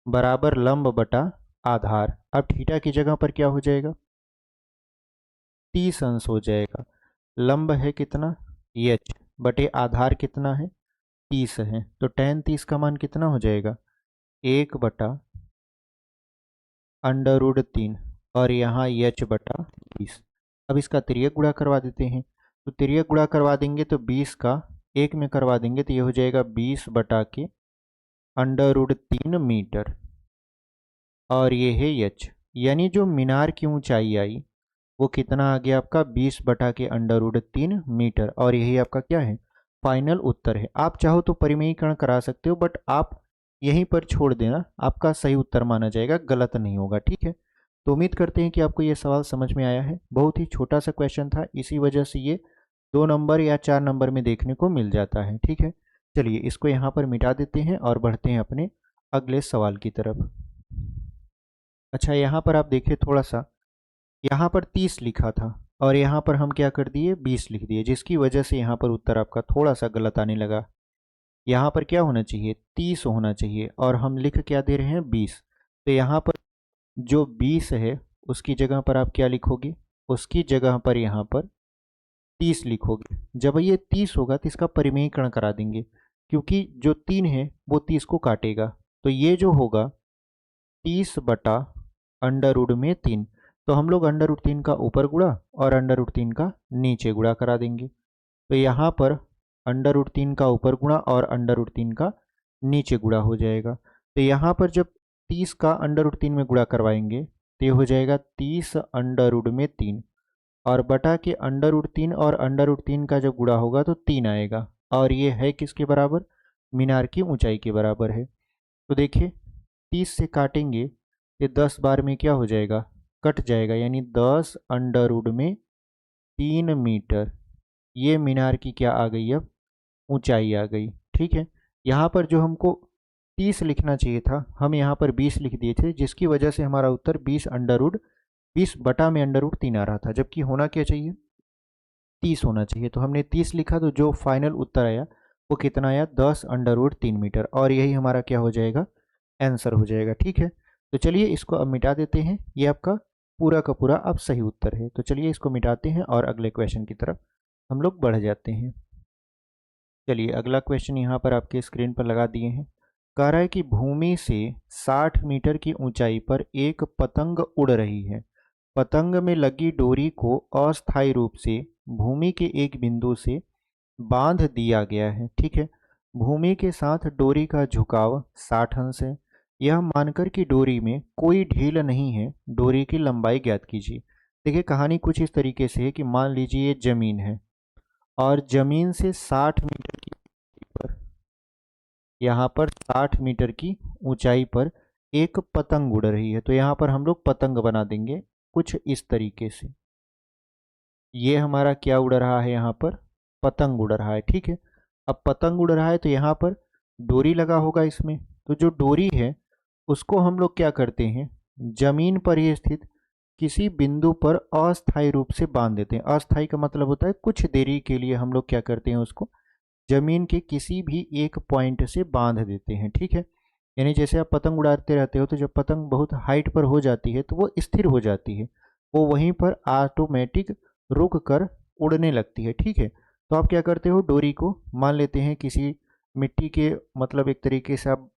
बराबर लंब बटा आधार। अब थीटा की जगह पर क्या हो जाएगा 30 अंश हो जाएगा, लंब है कितना एच बटे आधार कितना है 30 है, तो tan 30 का मान कितना हो जाएगा 1/√3 और यहाँ एच बटा 20। अब इसका तिर्यक गुणा करवा देते हैं, तो तिर्यक गुणा करवा देंगे तो 20 का 1 में करवा देंगे तो ये हो जाएगा 20/√3 मीटर और ये है एच। यानी जो मीनार की ऊंचाई आई वो कितना आ गया आपका 20/√3 मीटर, और यही आपका क्या है फाइनल उत्तर है। आप चाहो तो परिमेयीकरण करा सकते हो, बट आप यहीं पर छोड़ देना, आपका सही उत्तर माना जाएगा, गलत नहीं होगा, ठीक है। तो उम्मीद करते हैं कि आपको ये सवाल समझ में आया है। बहुत ही छोटा सा क्वेश्चन था, इसी वजह से ये 2 नंबर या 4 नंबर में देखने को मिल जाता है, ठीक है। चलिए इसको यहाँ पर मिटा देते हैं और बढ़ते हैं अपने अगले सवाल की तरफ। अच्छा यहाँ पर आप देखिए थोड़ा सा, यहाँ पर 30 लिखा था, और यहाँ पर हम क्या कर दिए 20 लिख दिए, जिसकी वजह से यहाँ पर उत्तर आपका थोड़ा सा गलत आने लगा। यहाँ पर क्या होना चाहिए 30 होना चाहिए और हम लिख क्या दे रहे हैं 20। तो यहाँ पर जो 20 है उसकी जगह पर आप क्या लिखोगे, उसकी जगह पर यहाँ पर 30 लिखोगे। जब ये 30 होगा तो इसका परिमेयीकरण करा देंगे, क्योंकि जो 3 है वो 30 को काटेगा। तो ये जो होगा 30 बटा अंडर रूट में 3, तो हम लोग अंडर रूट 3 का ऊपर गुणा और अंडर रूट 3 का नीचे गुणा करा देंगे। तो यहाँ पर अंडर रूट 3 का ऊपर गुणा और अंडर रूट 3 का नीचे गुणा हो जाएगा। तो यहाँ पर जब 30 का अंडर रूट 3 में गुणा करवाएंगे तो ये हो जाएगा 30 अंडर रूट में 3, और बटा के अंडर रूट 3 और अंडर रूट 3 का जब गुणा होगा तो 3 आएगा, और ये है किसके बराबर, मीनार की ऊंचाई के बराबर है। तो देखिए 30 से काटेंगे ये 10 बार में क्या हो जाएगा, कट जाएगा, यानी 10 अंडर रूट में 3 मीटर। ये मीनार की क्या आ गई, अब ऊंचाई आ गई। ठीक है, यहाँ पर जो हमको 30 लिखना चाहिए था हम यहाँ पर 20 लिख दिए थे, जिसकी वजह से हमारा उत्तर 20 बटा में अंडर रूट 3 आ रहा था, जबकि होना क्या चाहिए 30 होना चाहिए। तो हमने 30 लिखा, तो जो फाइनल उत्तर आया वो कितना आया 10 अंडर रूट 3 मीटर, और यही हमारा क्या हो जाएगा आंसर हो जाएगा। ठीक है, तो चलिए इसको अब मिटा देते हैं, ये आपका पूरा का पूरा अब सही उत्तर है। तो चलिए इसको मिटाते हैं और अगले क्वेश्चन की तरफ हम लोग बढ़ जाते हैं। चलिए अगला क्वेश्चन यहाँ पर आपके स्क्रीन पर लगा दिए हैं। कह रहा है कि भूमि से 60 मीटर की ऊंचाई पर एक पतंग उड़ रही है। पतंग में लगी डोरी को अस्थायी रूप से भूमि के एक बिंदु से बांध दिया गया है। ठीक है, भूमि के साथ डोरी का झुकाव 60 अंश है। यह मानकर कि डोरी में कोई ढील नहीं है, डोरी की लंबाई ज्ञात कीजिए। देखिए कहानी कुछ इस तरीके से है कि मान लीजिए ये जमीन है और जमीन से 60 मीटर की पर यहाँ पर 60 मीटर की ऊंचाई पर एक पतंग उड़ रही है। तो यहाँ पर हम लोग पतंग बना देंगे कुछ इस तरीके से। ये हमारा क्या उड़ रहा है, यहाँ पर पतंग उड़ रहा है। ठीक है, अब पतंग उड़ रहा है तो यहाँ पर डोरी लगा होगा इसमें। तो जो डोरी है उसको हम लोग क्या करते हैं, जमीन पर ही स्थित किसी बिंदु पर अस्थायी रूप से बांध देते हैं। अस्थायी का मतलब होता है कुछ देरी के लिए हम लोग क्या करते हैं, उसको जमीन के किसी भी एक पॉइंट से बांध देते हैं। ठीक है, यानी जैसे आप पतंग उड़ाते रहते हो तो जब पतंग बहुत हाइट पर हो जाती है तो वो स्थिर हो जाती है, वो वहीं पर ऑटोमेटिक रुक कर उड़ने लगती है। ठीक है, तो आप क्या करते हो, डोरी को मान लेते हैं किसी मिट्टी के, मतलब एक तरीके से आप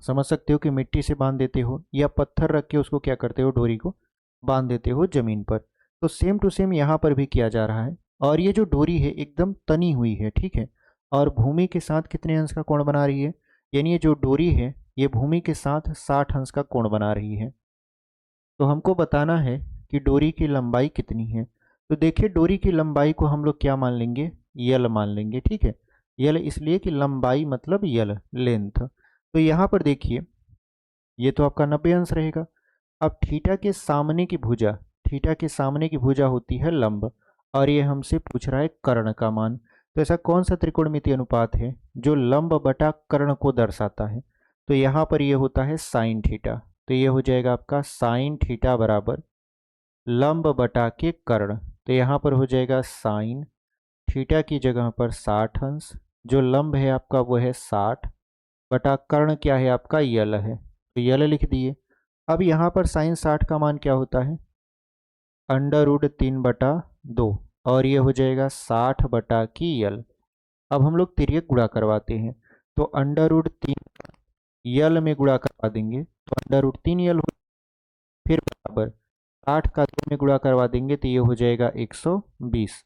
समझ सकते हो कि मिट्टी से बांध देते हो, या पत्थर रख के उसको क्या करते हो, डोरी को बांध देते हो जमीन पर। तो सेम टू सेम यहाँ पर भी किया जा रहा है। और ये जो डोरी है एकदम तनी हुई है। ठीक है, और भूमि के साथ कितने अंश का कोण बना रही है, यानी ये जो डोरी है ये भूमि के साथ 60 अंश का कोण बना रही है। तो हमको बताना है कि डोरी की लंबाई कितनी है। तो देखिए डोरी की लंबाई को हम लोग क्या मान लेंगे, यल मान लेंगे। ठीक है, यल इसलिए कि लंबाई मतलब यल लेंथ। तो यहाँ पर देखिए ये तो आपका 90 अंश रहेगा। अब थीटा के सामने की भुजा, थीटा के सामने की भुजा होती है लंब, और ये हमसे पूछ रहा है कर्ण का मान। तो ऐसा कौन सा त्रिकोणमितीय अनुपात है जो लंब बटा कर्ण को दर्शाता है, तो यहाँ पर ये होता है साइन थीटा। तो ये हो जाएगा आपका साइन थीटा बराबर लंब बटा के कर्ण। तो यहाँ पर हो जाएगा साइन थीटा की जगह पर 60 अंश, जो लंब है आपका वो है 60 बटा कर्ण क्या है आपका यल है, तो यल लिख दिए। अब यहाँ पर साइन 60 का मान क्या होता है, अंडर रूट 3/2, और ये हो जाएगा 60 बटा की यल। अब हम लोग तिर्यक गुणा करवाते हैं, तो अंडर रूट 3 यल में गुणा करवा देंगे तो अंडर रूट 3 यल हो, फिर बराबर 60 का 2 में गुणा करवा देंगे तो ये हो जाएगा 120।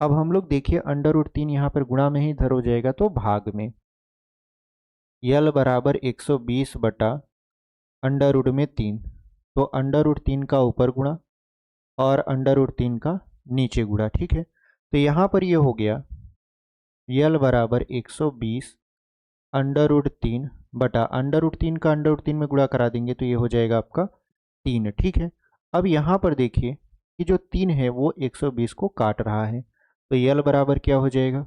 अब हम लोग देखिए अंडर रूट 3 यहाँ पर गुणा में ही इधर हो जाएगा तो भाग में, यल बराबर 120 बटा अंडर रूट में 3, तो अंडर रूट 3 का ऊपर गुणा और अंडर रूट 3 का नीचे गुणा। ठीक है, तो यहाँ पर ये हो गया यल बराबर 120 अंडर रूट 3 बटा अंडर रूट 3 का अंडर रूट 3 में गुणा करा देंगे तो ये हो जाएगा आपका 3। ठीक है, अब यहाँ पर देखिए कि जो 3 है वो 120 को काट रहा है, तो यल बराबर क्या हो जाएगा,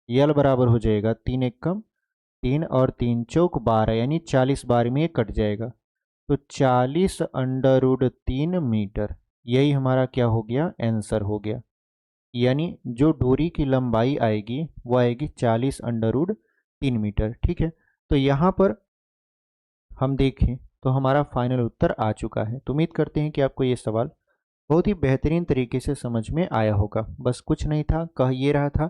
यल बराबर हो जाएगा 3 एकम 3 और 3 चौक 12, यानी 40 बार में ये कट जाएगा। तो 40 अंडर रूट 3 मीटर यही हमारा क्या हो गया, आंसर हो गया। यानी जो डोरी की लंबाई आएगी वो आएगी 40√3 मीटर। ठीक है, तो यहाँ पर हम देखें तो हमारा फाइनल उत्तर आ चुका है। तो उम्मीद करते हैं कि आपको ये सवाल बहुत ही बेहतरीन तरीके से समझ में आया होगा। बस कुछ नहीं था, कह ये रहा था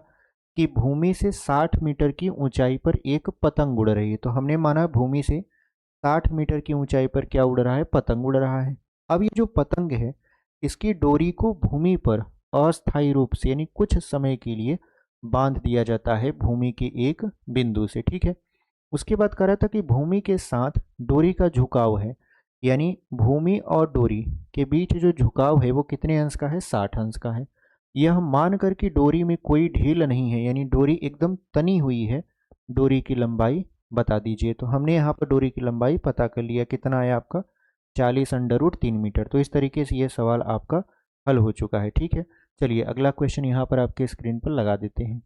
कि भूमि से 60 मीटर की ऊंचाई पर एक पतंग उड़ रही है। तो हमने माना भूमि से 60 मीटर की ऊंचाई पर क्या उड़ रहा है, पतंग उड़ रहा है। अब ये जो पतंग है इसकी डोरी को भूमि पर अस्थायी रूप से यानी कुछ समय के लिए बांध दिया जाता है भूमि के एक बिंदु से। ठीक है, उसके बाद कह रहा था कि भूमि के साथ डोरी का झुकाव है, यानी भूमि और डोरी के बीच जो झुकाव है वो कितने अंश का है, 60 अंश का है। यह मानकर कि डोरी में कोई ढील नहीं है, यानी डोरी एकदम तनी हुई है, डोरी की लंबाई बता दीजिए। तो हमने यहाँ पर डोरी की लंबाई पता कर लिया, कितना आया आपका 40√3 मीटर। तो इस तरीके से ये सवाल आपका हल हो चुका है। ठीक है, चलिए अगला क्वेश्चन यहाँ पर आपके स्क्रीन पर लगा देते हैं।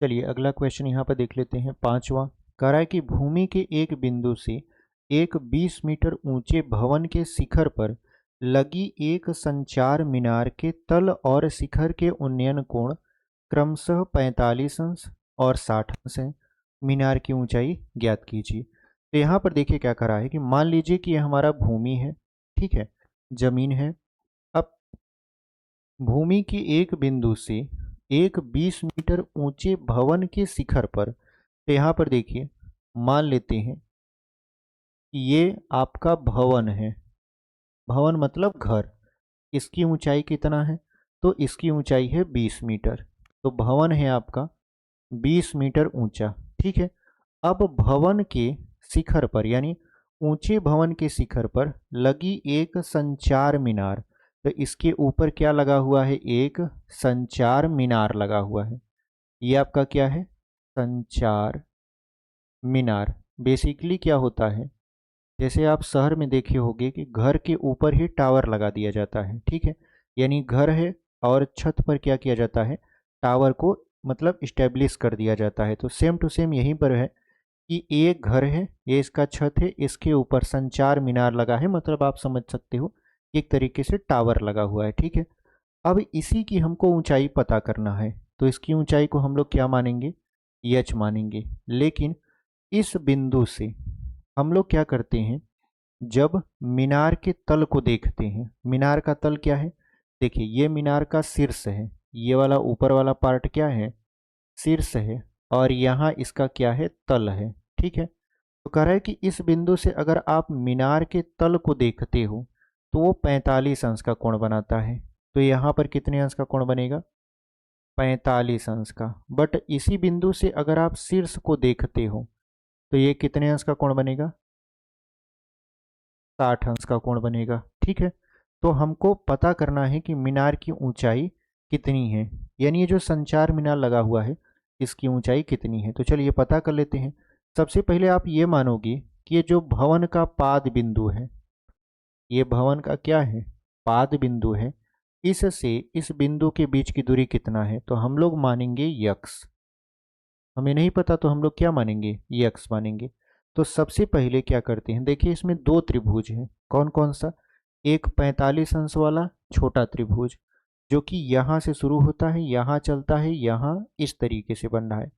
चलिए अगला क्वेश्चन यहाँ पर देख लेते हैं, पांचवा। कह रहा है कि भूमि के एक बिंदु से एक 20 मीटर ऊंचे भवन के शिखर पर लगी एक संचार मीनार के तल और शिखर के उन्नयन कोण क्रमशः 45 अंश और 60 अंश है। मीनार की ऊंचाई ज्ञात कीजिए। तो यहाँ पर देखिए क्या करा है कि मान लीजिए कि यह हमारा भूमि है, ठीक है, जमीन है। अब भूमि के एक बिंदु से एक 20 मीटर ऊंचे भवन के शिखर पर, तो यहाँ पर देखिए मान लेते हैं कि ये आपका भवन है। भवन मतलब घर। इसकी ऊंचाई कितना है, तो इसकी ऊंचाई है 20 मीटर। तो भवन है आपका 20 मीटर ऊंचा। ठीक है, अब भवन के शिखर पर यानी ऊंचे भवन के शिखर पर लगी एक संचार मीनार। तो इसके ऊपर क्या लगा हुआ है, एक संचार मीनार लगा हुआ है। ये आपका क्या है, संचार मीनार। बेसिकली क्या होता है, जैसे आप शहर में देखे होंगे कि घर के ऊपर ही टावर लगा दिया जाता है। ठीक है, यानी घर है और छत पर क्या किया जाता है, टावर को मतलब इस्टेब्लिश कर दिया जाता है। तो सेम टू सेम यहीं पर है कि एक घर है, ये इसका छत है, इसके ऊपर संचार मीनार लगा है, मतलब आप समझ सकते हो एक तरीके से टावर लगा हुआ है। ठीक है, अब इसी की हमको ऊंचाई पता करना है। तो इसकी ऊंचाई को हम लोग क्या मानेंगे, एच मानेंगे। लेकिन इस बिंदु से हम लोग क्या करते हैं, जब मीनार के तल को देखते हैं, मीनार का तल क्या है, देखिए ये मीनार का शीर्ष है, ये वाला ऊपर वाला पार्ट क्या है, शीर्ष है, और यहाँ इसका क्या है, तल है। ठीक है, तो कह रहा है कि इस बिंदु से अगर आप मीनार के तल को देखते हो तो वो 45 अंश का कोण बनाता है। तो यहाँ पर कितने अंश का कोण बनेगा, 45 अंश का। बट इसी बिंदु से अगर आप शीर्ष को देखते हो तो ये कितने अंश का कोण बनेगा, 60 अंश का कोण बनेगा। ठीक है, तो हमको पता करना है कि मीनार की ऊंचाई कितनी है, यानी ये जो संचार मीनार लगा हुआ है इसकी ऊंचाई कितनी है। तो चलिए पता कर लेते हैं। सबसे पहले आप ये मानोगे कि ये जो भवन का पाद बिंदु है, ये भवन का क्या है, पाद बिंदु है। इससे इस बिंदु के बीच की दूरी कितना है, तो हम लोग मानेंगे यक्स। हमें नहीं पता तो हम लोग क्या मानेंगे, यक्स मानेंगे। तो सबसे पहले क्या करते हैं, देखिए इसमें दो त्रिभुज हैं, कौन कौन सा, एक 45 अंश वाला छोटा त्रिभुज जो कि यहाँ से शुरू होता है, यहाँ चलता है, यहाँ इस तरीके से बन रहा है,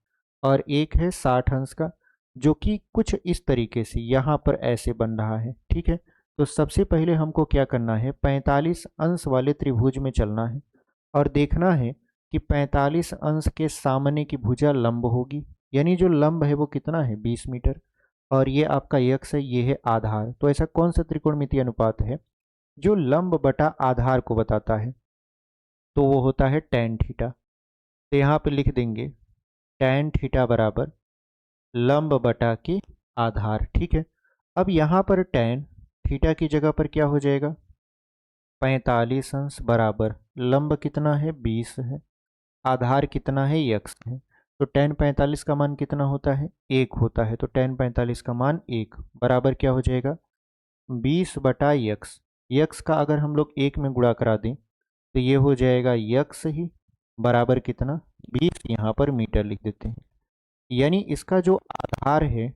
और एक है 60 अंश का जो कि कुछ इस तरीके से यहाँ पर ऐसे बन रहा है। ठीक है, तो सबसे पहले हमको क्या करना है, 45 अंश वाले त्रिभुज में चलना है और देखना है कि 45 अंश के सामने की भुजा लंब होगी, यानी जो लंब है वो कितना है, 20 मीटर, और ये आपका यक्स है, ये है आधार। तो ऐसा कौन सा त्रिकोणमितीय अनुपात है जो लंब बटा आधार को बताता है, तो वो होता है tan थीटा। तो यहाँ पे लिख देंगे tan थीटा बराबर लंब बटा के आधार। ठीक है, अब यहाँ पर tan थीटा की जगह पर क्या हो जाएगा, 45 अंश बराबर लंब कितना है, 20 है, आधार कितना है, यक्स है। तो tan 45 का मान कितना होता है, 1 होता है। तो tan 45 का मान 1 बराबर क्या हो जाएगा, 20 बटा यक्स। यक्स का अगर हम लोग 1 में गुणा करा दें तो ये हो जाएगा यक्स ही बराबर कितना, 20 यहाँ पर मीटर लिख देते हैं। यानी इसका जो आधार है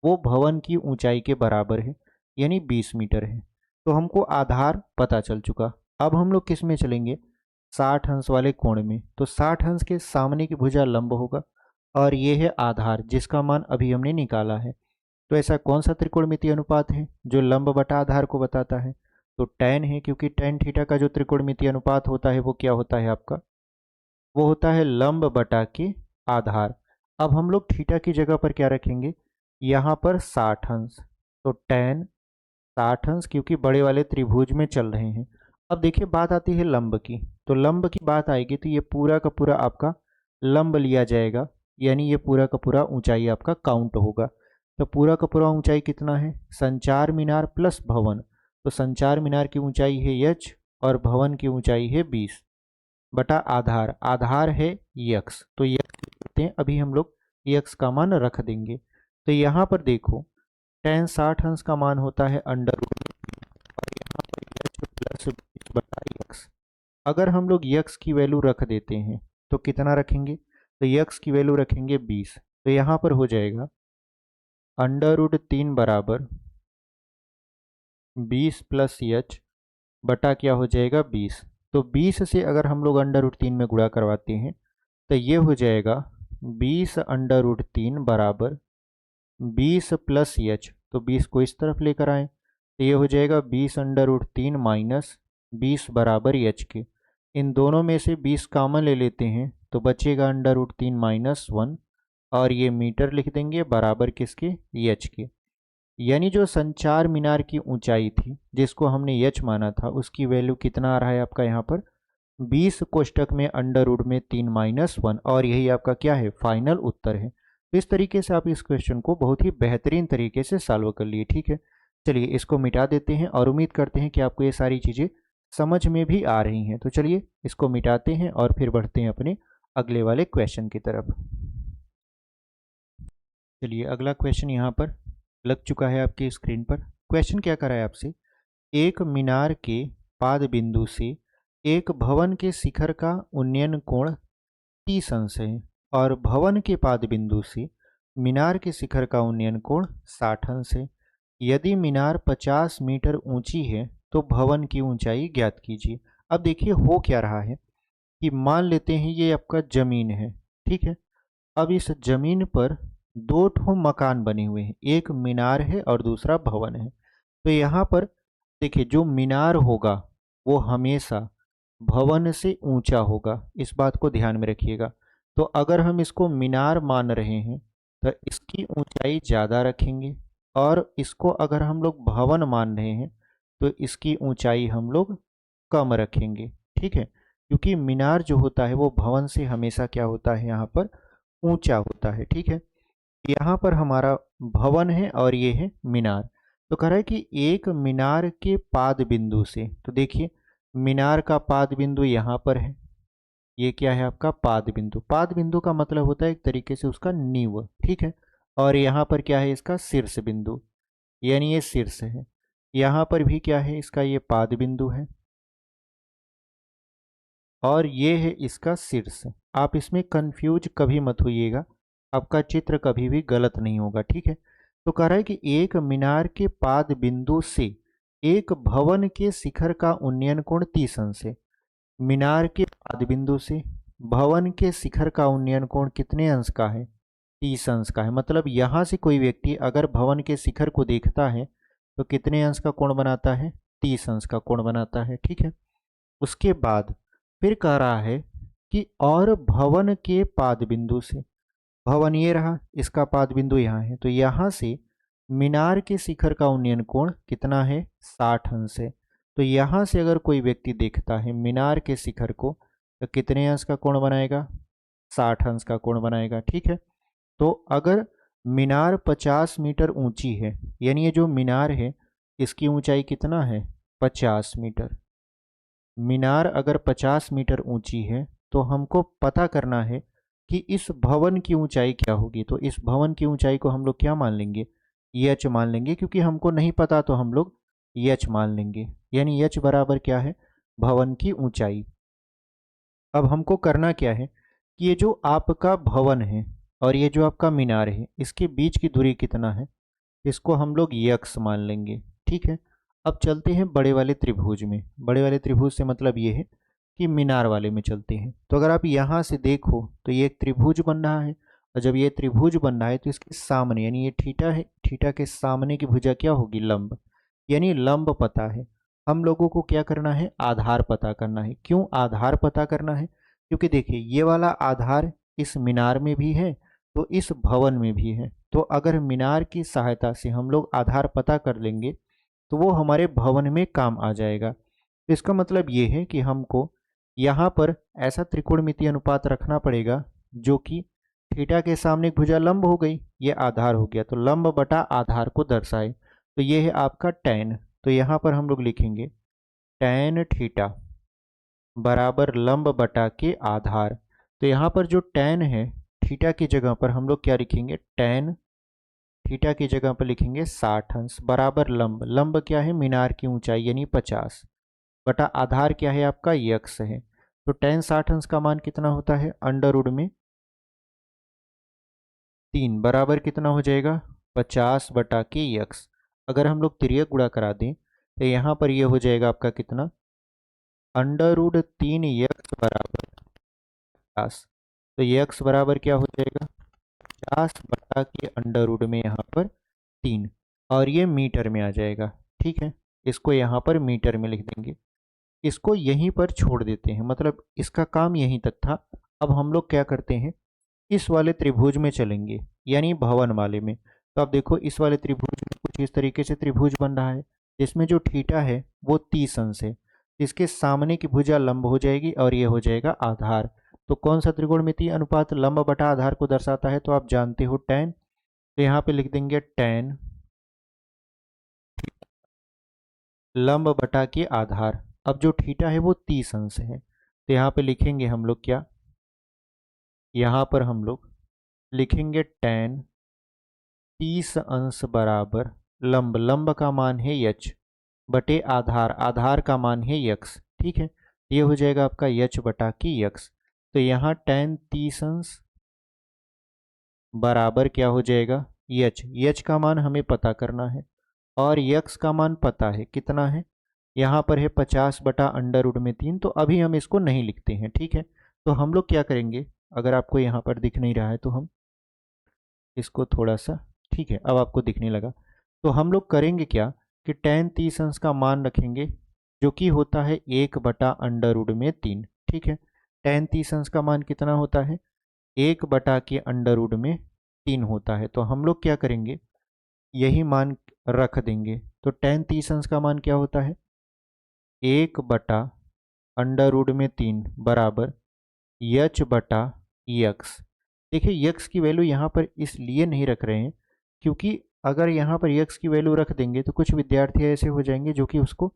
वो भवन की ऊंचाई के बराबर है, यानी 20 मीटर है। तो हमको आधार पता चल चुका। अब हम लोग किस में चलेंगे, 60 अंश वाले कोण में। तो 60 अंश के सामने की भुजा लंब होगा और ये है आधार जिसका मान अभी हमने निकाला है। तो ऐसा कौन सा त्रिकोणमितीय अनुपात है जो लंब बटा आधार को बताता है, तो tan है, क्योंकि tan थीटा का जो त्रिकोणमितीय अनुपात होता है वो क्या होता है आपका, वो होता है लंब बटा के आधार। अब हम लोग थीटा की जगह पर क्या रखेंगे, यहाँ पर 60 अंश, तो tan 60 अंश, क्योंकि बड़े वाले त्रिभुज में चल रहे हैं। अब देखिए बात आती है लंब की, तो लंब की बात आएगी तो ये पूरा का पूरा आपका लंब लिया जाएगा, यानी ये पूरा का पूरा ऊंचाई आपका काउंट होगा। तो पूरा का पूरा ऊंचाई कितना है, संचार मीनार प्लस भवन, तो संचार मीनार की ऊंचाई है h और भवन की ऊंचाई है 20 बटा आधार, आधार है यक्स, तो यक्स लिखते हैं। अभी हम लोग यक्स का मान रख देंगे। तो यहाँ पर देखो tan 60 अंश का मान होता है अंडर रूट और यहाँ पर h प्लस 20 बटा यक्स। अगर हम लोग यक्स की वैल्यू रख देते हैं तो कितना रखेंगे, तो यक्स की वैल्यू रखेंगे 20, तो यहाँ पर हो जाएगा अंडर रूट 3 बराबर 20 प्लस एच बटा क्या हो जाएगा 20। तो 20 से अगर हम लोग अंडर रूट 3 में गुणा करवाते हैं तो ये हो जाएगा 20 अंडर रूट 3 बराबर 20 प्लस एच, तो 20 को इस तरफ लेकर आए तो ये हो जाएगा 20 अंडर रूट 3 माइनस 20 बराबर एच के। इन दोनों में से 20 कॉमन ले लेते हैं तो बचेगा अंडर रूट 3 माइनस 1 और ये मीटर लिख देंगे बराबर किसके, एच के। यानी जो संचार मीनार की ऊंचाई थी जिसको हमने एच माना था उसकी वैल्यू कितना आ रहा है आपका यहाँ पर 20 कोष्टक में अंडर रूट में 3 माइनस 1, और यही आपका क्या है, फाइनल उत्तर है। तो इस तरीके से आप इस क्वेश्चन को बहुत ही बेहतरीन तरीके से सॉल्व कर लिए। ठीक है, चलिए इसको मिटा देते हैं और उम्मीद करते हैं कि आपको ये सारी चीज़ें समझ में भी आ रही हैं। तो चलिए इसको मिटाते हैं और फिर बढ़ते हैं अपने अगले वाले क्वेश्चन की तरफ। चलिए अगला क्वेश्चन यहाँ पर लग चुका है आपकी स्क्रीन पर। क्वेश्चन क्या कर रहा है आपसे, एक मीनार के पाद बिंदु से एक भवन के शिखर का उन्नयन कोण 30 अंश है और भवन के पाद बिंदु से मीनार के शिखर का उन्नयन कोण 60 अंश है। यदि मीनार 50 मीटर ऊंची है तो भवन की ऊंचाई ज्ञात कीजिए। अब देखिए हो क्या रहा है कि मान लेते हैं ये आपका जमीन है, ठीक है। अब इस जमीन पर दो ठो मकान बने हुए हैं, एक मीनार है और दूसरा भवन है। तो यहाँ पर देखिए जो मीनार होगा वो हमेशा भवन से ऊंचा होगा, इस बात को ध्यान में रखिएगा। तो अगर हम इसको मीनार मान रहे हैं तो इसकी ऊंचाई ज़्यादा रखेंगे, और इसको अगर हम लोग भवन मान रहे हैं तो इसकी ऊंचाई हम लोग कम रखेंगे। ठीक है, क्योंकि मीनार जो होता है वो भवन से हमेशा क्या होता है, यहाँ पर ऊंचा होता है। ठीक है, यहाँ पर हमारा भवन है और ये है मीनार। तो कह रहा है कि एक मीनार के पाद बिंदु से, तो देखिए मीनार का पाद बिंदु यहाँ पर है, ये क्या है आपका पाद बिंदु। पाद बिंदु का मतलब होता है एक तरीके से उसका नींव, ठीक है। और यहाँ पर क्या है इसका शीर्ष बिंदु, यानी ये शीर्ष है। यहाँ पर भी क्या है इसका ये पाद बिंदु है और ये है इसका शीर्ष। आप इसमें कंफ्यूज कभी मत होइएगा, आपका चित्र कभी भी गलत नहीं होगा। ठीक है, तो कह रहा है कि एक मीनार के पाद बिंदु से एक भवन के शिखर का उन्नयन कोण 30 अंश है। मीनार के पाद बिंदु से भवन के शिखर का उन्नयन कोण कितने अंश का है, 30 अंश का है। मतलब यहाँ से कोई व्यक्ति अगर भवन के शिखर को देखता है तो कितने अंश का कोण बनाता है, 30 अंश का कोण बनाता है। ठीक है, उसके बाद फिर कह रहा है कि और भवन के पाद बिंदु से, भवन ये रहा, इसका पाद बिंदु यहाँ है, तो यहाँ से मीनार के शिखर का उन्नयन कोण कितना है, 60 अंश है। तो यहाँ से अगर कोई व्यक्ति देखता है मीनार के शिखर को तो कितने अंश का कोण बनाएगा, 60 अंश का कोण बनाएगा। ठीक है, तो अगर मीनार 50 मीटर ऊंची है, यानी ये जो मीनार है इसकी ऊंचाई कितना है, 50 मीटर। मीनार अगर 50 मीटर ऊंची है तो हमको पता करना है कि इस भवन की ऊंचाई क्या होगी। तो इस भवन की ऊंचाई को हम लोग क्या मान लेंगे, एच मान लेंगे, क्योंकि हमको नहीं पता तो हम लोग एच मान लेंगे। यानी एच बराबर क्या है, भवन की ऊंचाई। अब हमको करना क्या है कि ये जो आपका भवन है और ये जो आपका मीनार है इसके बीच की दूरी कितना है, इसको हम लोग यक्स मान लेंगे। ठीक है, अब चलते हैं बड़े वाले त्रिभुज में। बड़े वाले त्रिभुज से मतलब ये है कि मीनार वाले में चलते हैं। तो अगर आप यहाँ से देखो तो ये एक त्रिभुज बन रहा है, और जब ये त्रिभुज बन रहा है तो इसके सामने यानी ये थीटा है, थीटा के सामने की भुजा क्या होगी, लंब, यानी लंब पता है। हम लोगों को क्या करना है, आधार पता करना है। क्यों आधार पता करना है, क्योंकि देखिए ये वाला आधार इस मीनार में भी है तो इस भवन में भी है। तो अगर मीनार की सहायता से हम लोग आधार पता कर लेंगे तो वो हमारे भवन में काम आ जाएगा। तो इसका मतलब ये है कि हमको यहाँ पर ऐसा त्रिकोणमितीय अनुपात रखना पड़ेगा जो कि थीटा के सामने एक भुजा लंब हो गई, ये आधार हो गया, तो लंब बटा आधार को दर्शाए। तो ये है आपका tan। तो यहाँ पर हम लोग लिखेंगे tan थीटा बराबर लंब बटा के आधार। तो यहाँ पर जो tan है थीटा की जगह पर हम लोग क्या लिखेंगे, tan थीटा की जगह पर लिखेंगे 60 अंश बराबर लंब, लंब क्या है, मीनार की ऊंचाई यानी 50, बटा आधार क्या है आपका, यक्स है। तो tan 60 अंश का मान कितना होता है, अंडर रूट में 3 बराबर कितना हो जाएगा, 50 बटा के यक्स। अगर हम लोग तिर्यक गुणा करा दें तो यहाँ पर ये हो जाएगा आपका कितना, अंडर रूट 3 यक्स बराबर 50। तो यक्स बराबर क्या हो जाएगा, 50 बटा के अंडर रूट में यहाँ पर 3, और ये मीटर में आ जाएगा। ठीक है, इसको यहाँ पर मीटर में लिख देंगे। इसको यहीं पर छोड़ देते हैं, मतलब इसका काम यहीं तक था। अब हम लोग क्या करते हैं, इस वाले त्रिभुज में चलेंगे यानी भवन वाले में। तो आप देखो इस वाले त्रिभुज में कुछ इस तरीके से त्रिभुज बन रहा है जिसमें जो थीटा है वो 30 अंश है। इसके सामने की भुजा लंब हो जाएगी और ये हो जाएगा आधार। तो कौन सा त्रिकोणमितीय अनुपात लंब बटा आधार को दर्शाता है, तो आप जानते हो tan। तो यहाँ पे लिख देंगे tan लंब बटा के आधार। अब जो थीटा है वो 30 अंश है, तो यहाँ पे लिखेंगे हम लोग क्या, यहाँ पर हम लोग लिखेंगे tan 30 अंश बराबर लंब, लंब का मान है यच बटे आधार, आधार का मान है यक्स। ठीक है, ये हो जाएगा आपका यच बटा की यक्स। तो यहाँ tan 30 अंश बराबर क्या हो जाएगा, यच, यच का मान हमें पता करना है और यक्स का मान पता है कितना है, यहाँ पर है 50 बटा अंडर रूट में 3। तो अभी हम इसको नहीं लिखते हैं। ठीक है, तो हम लोग क्या करेंगे, अगर आपको यहाँ पर दिख नहीं रहा है तो हम इसको थोड़ा सा, ठीक है अब आपको दिखने लगा। तो हम लोग करेंगे क्या कि tan 30 अंश का मान रखेंगे जो कि होता है 1 बटा अंडर रूट में 3। ठीक है, tan 30 अंश का मान कितना होता है, 1 बटा के अंडर रूट में 3 होता है। तो हम लोग क्या करेंगे, यही मान रख देंगे। तो tan 30 अंश का मान क्या होता है, 1 बटा अंडर रूट में 3 बराबर यच बटा यक्स। देखिए यक्स की वैल्यू यहाँ पर इसलिए नहीं रख रहे हैं क्योंकि अगर यहाँ पर यक्स की वैल्यू रख देंगे तो कुछ विद्यार्थी ऐसे हो जाएंगे जो कि उसको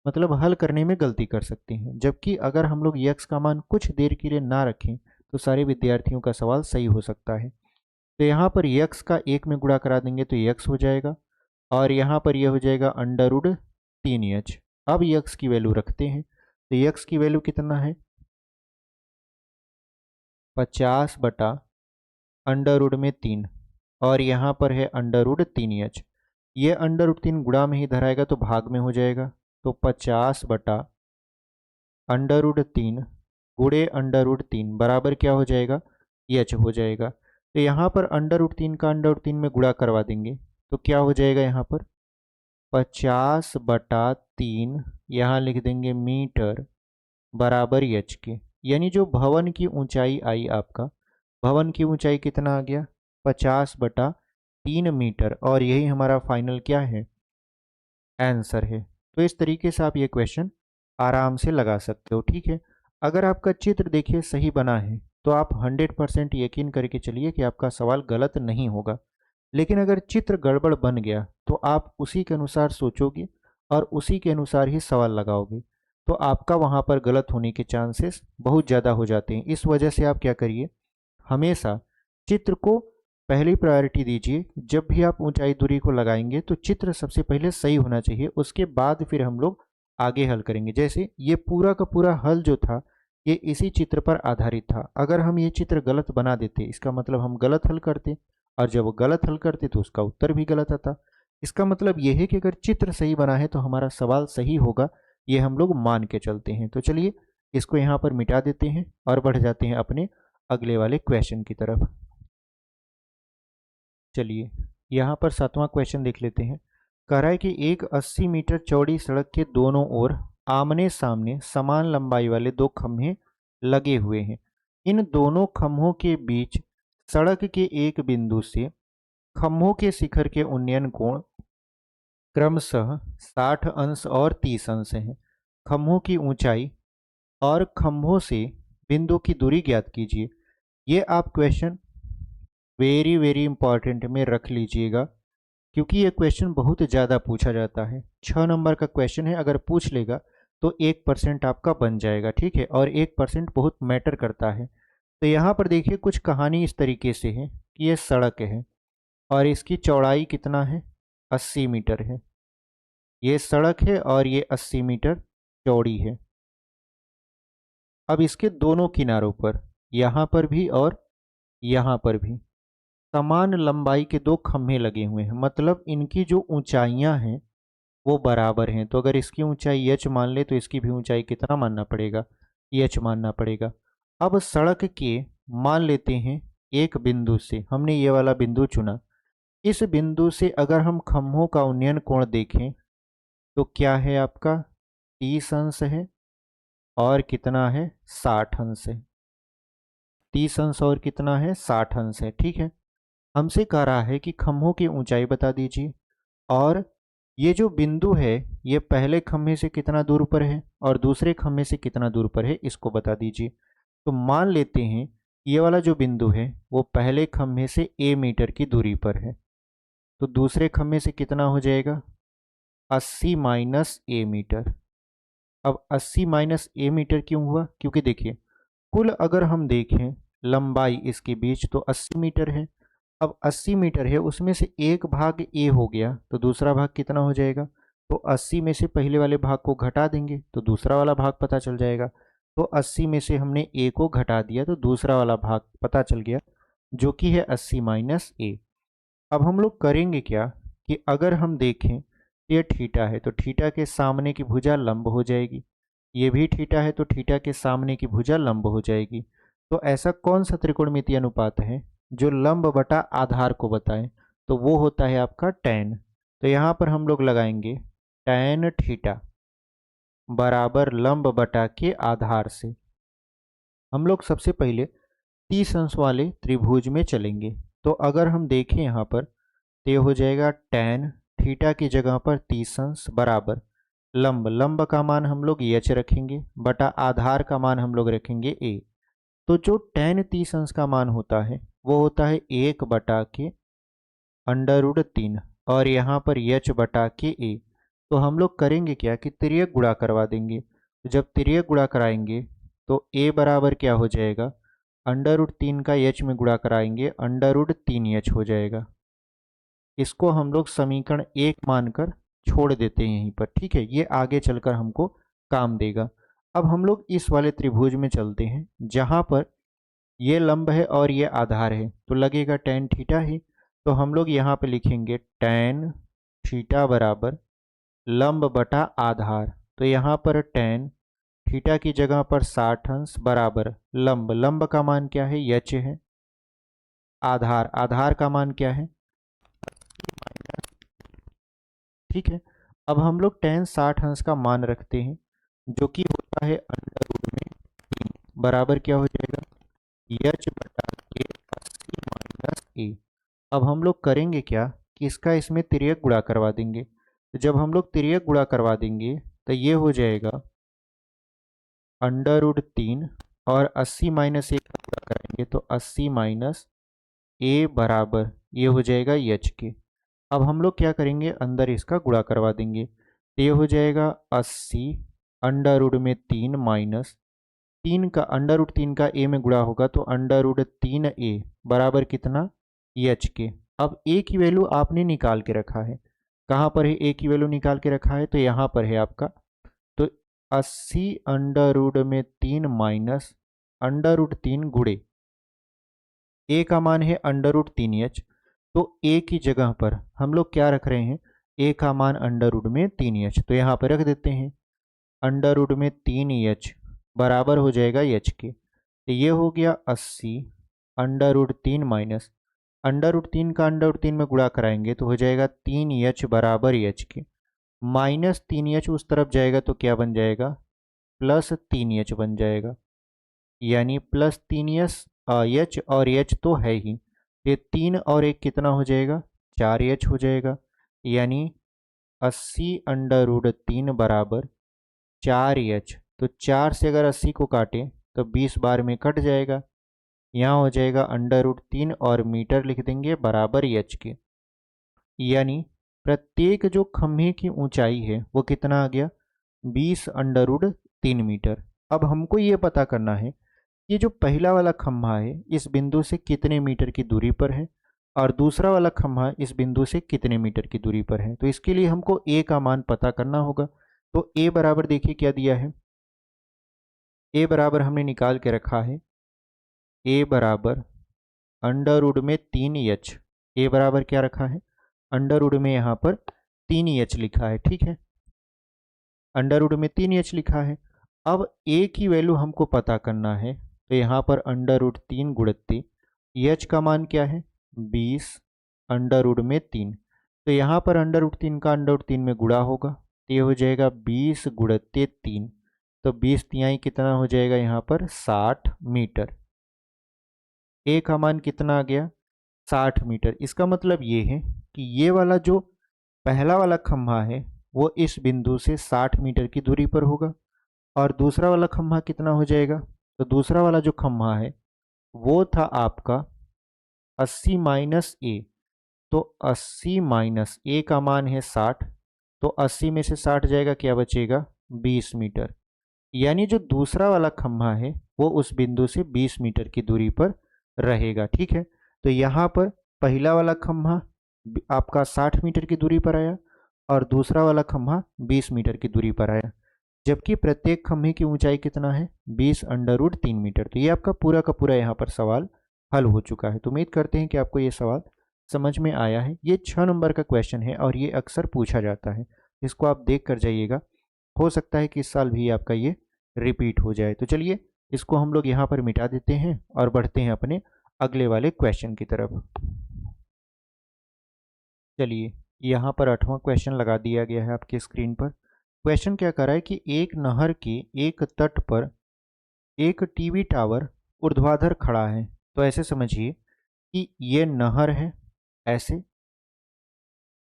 मतलब हल करने में गलती कर सकते हैं, जबकि अगर हम लोग यक्स का मान कुछ देर के लिए ना रखें तो सारे विद्यार्थियों का सवाल सही हो सकता है। तो यहाँ पर यक्स का 1 में गुणा करा देंगे तो यक्स हो जाएगा, और यहाँ पर यह हो जाएगा अंडर रूट 3h। अब यक्स की वैल्यू रखते हैं, तो यक्स की वैल्यू कितना है, 50 बटा अंडर रूट में 3, और यहाँ पर है अंडर रूट 3h। ये अंडर रूट 3 गुणा में ही धराएगा तो भाग में हो जाएगा। तो 50 बटा अंडर रूट 3 गुणे अंडर रूट 3 बराबर क्या हो जाएगा, एच हो जाएगा। तो यहाँ पर अंडर रूट 3 का अंडर रूट 3 में गुणा करवा देंगे तो क्या हो जाएगा, यहाँ पर 50 बटा 3 यहाँ लिख देंगे मीटर बराबर एच के, यानी जो भवन की ऊंचाई आई आपका, भवन की ऊंचाई कितना आ गया, 50 बटा 3 मीटर, और यही हमारा फाइनल क्या है, आंसर है। तो इस तरीके से आप ये क्वेश्चन आराम से लगा सकते हो। ठीक है, अगर आपका चित्र देखिए सही बना है तो आप 100% यकीन करके चलिए कि आपका सवाल गलत नहीं होगा। लेकिन अगर चित्र गड़बड़ बन गया तो आप उसी के अनुसार सोचोगे और उसी के अनुसार ही सवाल लगाओगे, तो आपका वहाँ पर गलत होने के चांसेस बहुत ज़्यादा हो जाते हैं। इस वजह से आप क्या करिए, हमेशा चित्र को पहली प्रायोरिटी दीजिए। जब भी आप ऊंचाई दूरी को लगाएंगे तो चित्र सबसे पहले सही होना चाहिए, उसके बाद फिर हम लोग आगे हल करेंगे। जैसे ये पूरा का पूरा हल जो था ये इसी चित्र पर आधारित था। अगर हम ये चित्र गलत बना देते इसका मतलब हम गलत हल करते, और जब वो गलत हल करते तो उसका उत्तर भी गलत आता। इसका मतलब ये है कि अगर चित्र सही बना है तो हमारा सवाल सही होगा, ये हम लोग मान के चलते हैं। तो चलिए इसको यहाँ पर मिटा देते हैं और बढ़ जाते हैं अपने अगले वाले क्वेश्चन की तरफ। चलिए यहाँ पर 7वां क्वेश्चन देख लेते हैं। कह रहा है कि एक 80 मीटर चौड़ी सड़क के दोनों ओर आमने सामने समान लंबाई वाले दो खंभे लगे हुए हैं। इन दोनों खंभों के बीच सड़क के एक बिंदु से खंभों के शिखर के उन्नयन कोण क्रमशः 60 अंश और 30 अंश हैं। खंभों की ऊंचाई और खंभों से बिंदु की दूरी ज्ञात कीजिए। ये आप क्वेश्चन वेरी वेरी इंपॉर्टेंट में रख लीजिएगा, क्योंकि ये क्वेश्चन बहुत ज़्यादा पूछा जाता है। 6 नंबर का क्वेश्चन है, अगर पूछ लेगा तो 1% आपका बन जाएगा, ठीक है। और 1% बहुत मैटर करता है। तो यहाँ पर देखिए कुछ कहानी इस तरीके से है कि ये सड़क है और इसकी चौड़ाई कितना है, 80 मीटर है। ये सड़क है और ये 80 मीटर चौड़ी है। अब इसके दोनों किनारों पर, यहाँ पर भी और यहाँ पर भी समान लंबाई के दो खंभे लगे हुए हैं, मतलब इनकी जो ऊंचाइयां हैं वो बराबर हैं। तो अगर इसकी ऊंचाई h मान ले तो इसकी भी ऊंचाई कितना मानना पड़ेगा, h मानना पड़ेगा। अब सड़क के मान लेते हैं एक बिंदु से, हमने ये वाला बिंदु चुना। इस बिंदु से अगर हम खंभों का उन्नयन कोण देखें तो क्या है आपका 30 अंश है और कितना है 60 अंश है। 30 अंश और कितना है 60 अंश है, ठीक है। हमसे कह रहा है कि खंभों की ऊंचाई बता दीजिए और ये जो बिंदु है ये पहले खंभे से कितना दूर पर है और दूसरे खंभे से कितना दूर पर है, इसको बता दीजिए। तो मान लेते हैं ये वाला जो बिंदु है वो पहले खंभे से a मीटर की दूरी पर है, तो दूसरे खंभे से कितना हो जाएगा 80 माइनस a मीटर। अब 80 माइनस a मीटर क्यों हुआ, क्योंकि देखिए कुल अगर हम देखें लंबाई इसके बीच तो 80 मीटर है। अब 80 मीटर है, उसमें से एक भाग a हो गया तो दूसरा भाग कितना हो जाएगा, तो 80 में से पहले वाले भाग को घटा देंगे तो दूसरा वाला भाग पता चल जाएगा। तो 80 में से हमने a को घटा दिया तो दूसरा वाला भाग पता चल गया, जो कि है 80 माइनस a। अब हम लोग करेंगे क्या कि अगर हम देखें ये थीटा है तो थीटा के सामने की भुजा लंब हो जाएगी, ये भी थीटा है तो थीटा के सामने की भुजा लंब हो जाएगी। तो ऐसा कौन सा त्रिकोणमितीय अनुपात है जो लंब बटा आधार को बताएं, तो वो होता है आपका tan। तो यहाँ पर हम लोग लगाएंगे tan थीटा बराबर लंब बटा के आधार से। हम लोग सबसे पहले 30 अंश वाले त्रिभुज में चलेंगे। तो अगर हम देखें यहाँ पर तो ये हो जाएगा tan थीटा की जगह पर 30 अंश बराबर लंब, लंब का मान हम लोग h रखेंगे बटा आधार का मान हम लोग रखेंगे a। तो जो tan 30 अंश का मान होता है वो होता है 1 बटा के √3 और यहाँ पर h बटा के a। तो हम लोग करेंगे क्या कि तिर्यक गुणा करवा देंगे। तो जब तिर्यक गुणा कराएंगे तो a बराबर क्या हो जाएगा, √3 का h में गुणा कराएंगे √3h हो जाएगा। इसको हम लोग समीकरण 1 मानकर छोड़ देते हैं यहीं पर, ठीक है। ये आगे चलकर हमको काम देगा। अब हम लोग इस वाले त्रिभुज में चलते हैं जहाँ पर ये लंब है और ये आधार है, तो लगेगा tan थीटा ही। तो हम लोग यहाँ पे लिखेंगे tan थीटा बराबर लंब बटा आधार। तो यहाँ पर tan थीटा की जगह पर 60 अंश बराबर लंब, लंब का मान क्या है h है, आधार, आधार का मान क्या है, ठीक है। अब हम लोग tan 60 अंश का मान रखते हैं जो कि होता है √3 बराबर क्या हो जाएगा h बटा के 80 माइनस a। अब हम लोग करेंगे क्या कि इसका इसमें तिर्यक गुणा करवा देंगे। तो जब हम लोग तिर्यक गुणा करवा देंगे तो ये हो जाएगा √3 और 80 माइनस a का गुणा करेंगे तो 80 माइनस a बराबर ये हो जाएगा h के। अब हम लोग क्या करेंगे अंदर इसका गुणा करवा देंगे तो ये हो जाएगा 80 √3 माइनस 3 का √3 का a में गुणा होगा तो √3a बराबर कितना h के। अब a की वैल्यू आपने निकाल के रखा है, कहाँ पर है a की वैल्यू निकाल के रखा है, तो यहाँ पर है आपका। तो 80 √3 माइनस √3 गुणे a का मान है √3h। तो a की जगह पर हम लोग क्या रख रहे हैं, ए का मान अंडर रूट में 3h, तो यहाँ पर रख देते हैं अंडर रूट में 3h बराबर हो जाएगा h के। तो ये हो गया 80 under root 3 minus under root 3 का अंडर रूट 3 में गुणा कराएंगे तो हो जाएगा 3h बराबर h के। माइनस 3h उस तरफ जाएगा तो क्या बन जाएगा, प्लस 3h बन जाएगा। यानी प्लस 3h और h तो है ही, ये 3 और 1 कितना हो जाएगा, 4h हो जाएगा। यानी 80 अंडर रूट 3 बराबर 4h। तो 4 से अगर 80 को काटें तो 20 बार में कट जाएगा, यहाँ हो जाएगा अंडर रूट 3 और मीटर लिख देंगे बराबर h के। यानी प्रत्येक जो खम्भे की ऊंचाई है वो कितना आ गया, 20 अंडर रूट 3 मीटर। अब हमको ये पता करना है ये जो पहला वाला खम्भा है इस बिंदु से कितने मीटर की दूरी पर है और दूसरा वाला खम्भा इस बिंदु से कितने मीटर की दूरी पर है। तो इसके लिए हमको a का मान पता करना होगा। तो a बराबर देखिए क्या दिया है, a बराबर हमने निकाल के रखा है a बराबर अंडर रूट में 3h। a बराबर क्या रखा है, अंडर रूट में यहाँ पर 3h लिखा है, ठीक है, अंडर रूट में 3h लिखा है। अब a की वैल्यू हमको पता करना है तो यहाँ पर अंडर रूट 3 गुणित h का मान क्या है, 20 अंडर रूट में 3। तो यहाँ पर अंडर रूट 3 का अंडर रूट 3 में गुणा होगा तो ये हो जाएगा 20 गुणित 3। तो 20 तिहाई कितना हो जाएगा यहाँ पर 60 मीटर। a का मान कितना आ गया, 60 मीटर। इसका मतलब ये है कि ये वाला जो पहला वाला खम्भा है वो इस बिंदु से 60 मीटर की दूरी पर होगा और दूसरा वाला खम्भा कितना हो जाएगा, तो दूसरा वाला जो खम्भा है वो था आपका 80 माइनस ए। तो 80 माइनस ए का मान है 60, तो 80 में से 60 जाएगा क्या बचेगा, 20 मीटर। यानी जो दूसरा वाला खम्भा है वो उस बिंदु से 20 मीटर की दूरी पर रहेगा, ठीक है। तो यहाँ पर पहला वाला खम्भा आपका 60 मीटर की दूरी पर आया और दूसरा वाला खम्भा 20 मीटर की दूरी पर आया, जबकि प्रत्येक खम्भे की ऊंचाई कितना है, 20 अंडर रूट 3 मीटर। तो ये आपका पूरा का पूरा यहाँ पर सवाल हल हो चुका है। तो उम्मीद करते हैं कि आपको ये सवाल समझ में आया है। ये 6 नंबर का क्वेश्चन है और ये अक्सर पूछा जाता है, इसको आप देख कर जाइएगा, हो सकता है कि इस साल भी आपका ये रिपीट हो जाए। तो चलिए इसको हम लोग यहाँ पर मिटा देते हैं और बढ़ते हैं अपने अगले वाले क्वेश्चन की तरफ। चलिए यहाँ पर 8वां क्वेश्चन लगा दिया गया है आपकी स्क्रीन पर। क्वेश्चन क्या कर रहा है कि एक नहर के एक तट पर एक टीवी टावर ऊर्ध्वाधर खड़ा है। तो ऐसे समझिए कि ये नहर है ऐसे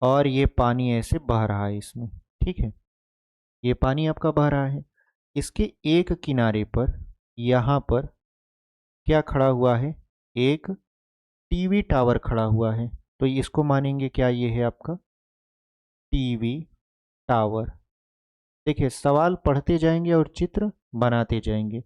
और ये पानी ऐसे बह रहा है इसमें, ठीक है, ये पानी आपका बह रहा है। इसके एक किनारे पर यहाँ पर क्या खड़ा हुआ है, एक टीवी टावर खड़ा हुआ है। तो इसको मानेंगे क्या, ये है आपका टीवी टावर। देखिए सवाल पढ़ते जाएंगे और चित्र बनाते जाएंगे।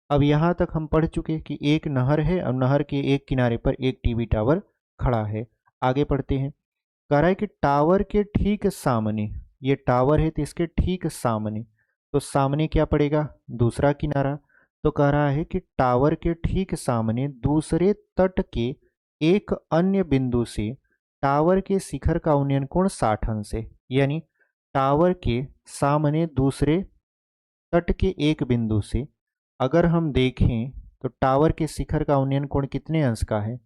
अब यहाँ तक हम पढ़ चुके कि एक नहर है और नहर के एक किनारे पर एक टीवी टावर खड़ा है। आगे पढ़ते हैं, कह रहा है कि टावर के ठीक सामने, ये टावर है तो इसके ठीक सामने, तो सामने क्या पड़ेगा, दूसरा किनारा। तो कह रहा है कि टावर के ठीक सामने दूसरे तट के एक अन्य बिंदु से टावर के शिखर का उन्नयन कोण 60 अंश है। यानी टावर के सामने दूसरे तट के एक बिंदु से अगर हम देखें तो टावर के शिखर का उन्नयन कोण कितने अंश का है,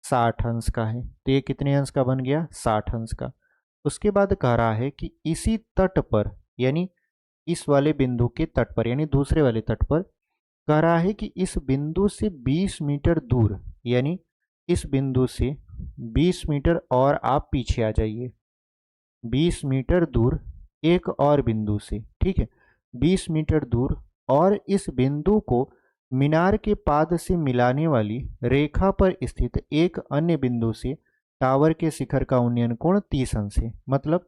60 अंश का है। तो ये कितने अंश का बन गया, 60 अंश का। उसके बाद कह रहा है कि इसी तट पर, यानी इस वाले बिंदु के तट पर, यानी दूसरे वाले तट पर, कह रहा है कि इस बिंदु से 20 मीटर दूर, यानी इस बिंदु से 20 मीटर और आप पीछे आ जाइए, 20 मीटर दूर एक और बिंदु से, ठीक है, 20 मीटर दूर और इस बिंदु को मीनार के पाद से मिलाने वाली रेखा पर स्थित एक अन्य बिंदु से टावर के शिखर का उन्नयन कोण 30 अंश है। मतलब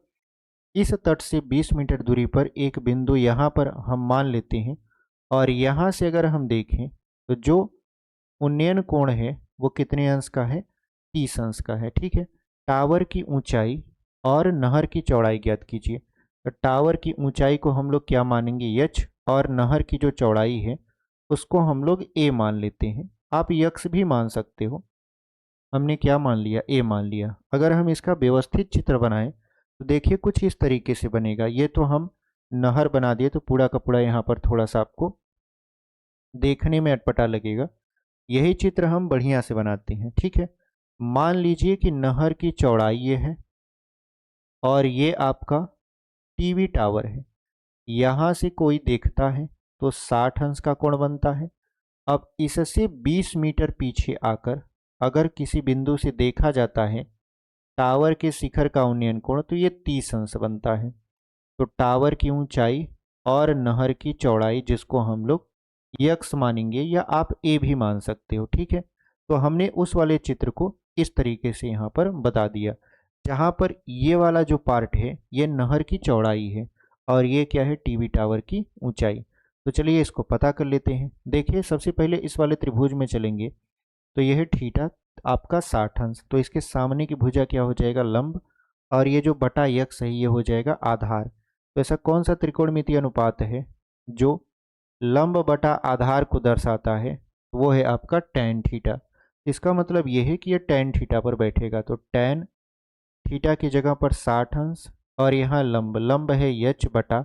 इस तट से 20 मीटर दूरी पर एक बिंदु यहाँ पर हम मान लेते हैं और यहाँ से अगर हम देखें तो जो उन्नयन कोण है वो कितने अंश का है, 30 अंश का है, ठीक है। टावर की ऊंचाई और नहर की चौड़ाई ज्ञात कीजिए। तो टावर की ऊंचाई को हम लोग क्या मानेंगे, h, और नहर की जो चौड़ाई है उसको हम लोग a मान लेते हैं। आप x भी मान सकते हो, हमने क्या मान लिया, a मान लिया। अगर हम इसका व्यवस्थित चित्र बनाएं तो देखिए कुछ इस तरीके से बनेगा। ये तो हम नहर बना दिए, तो पूरा का पूरा यहाँ पर थोड़ा सा आपको देखने में अटपटा लगेगा। यही चित्र हम बढ़िया से बनाते हैं, ठीक है। मान लीजिए कि नहर की चौड़ाई ये है और ये आपका टीवी टावर है। यहाँ से कोई देखता है तो 60 अंश का कोण बनता है। अब इससे 20 मीटर पीछे आकर अगर किसी बिंदु से देखा जाता है टावर के शिखर का उन्नयन कोण, तो ये 30 अंश बनता है। तो टावर की ऊंचाई और नहर की चौड़ाई, जिसको हम लोग यक्स मानेंगे या आप ए भी मान सकते हो, ठीक है। तो हमने उस वाले चित्र को इस तरीके से यहाँ पर बता दिया, जहाँ पर ये वाला जो पार्ट है ये नहर की चौड़ाई है और ये क्या है, टीवी टावर की ऊंचाई। तो चलिए इसको पता कर लेते हैं। देखिए सबसे पहले इस वाले त्रिभुज में चलेंगे, तो यह है थीटा आपका 60 अंश, तो इसके सामने की भुजा क्या हो जाएगा, लंब, और ये जो बटा यक्स है ये हो जाएगा आधार। तो ऐसा कौन सा त्रिकोणमितीय अनुपात है जो लंब बटा आधार को दर्शाता है, वो है आपका tan थीटा। इसका मतलब ये है कि ये tan थीटा पर बैठेगा, तो tan थीटा की जगह पर 60 अंश, और यहाँ लंब लंब है यच बटा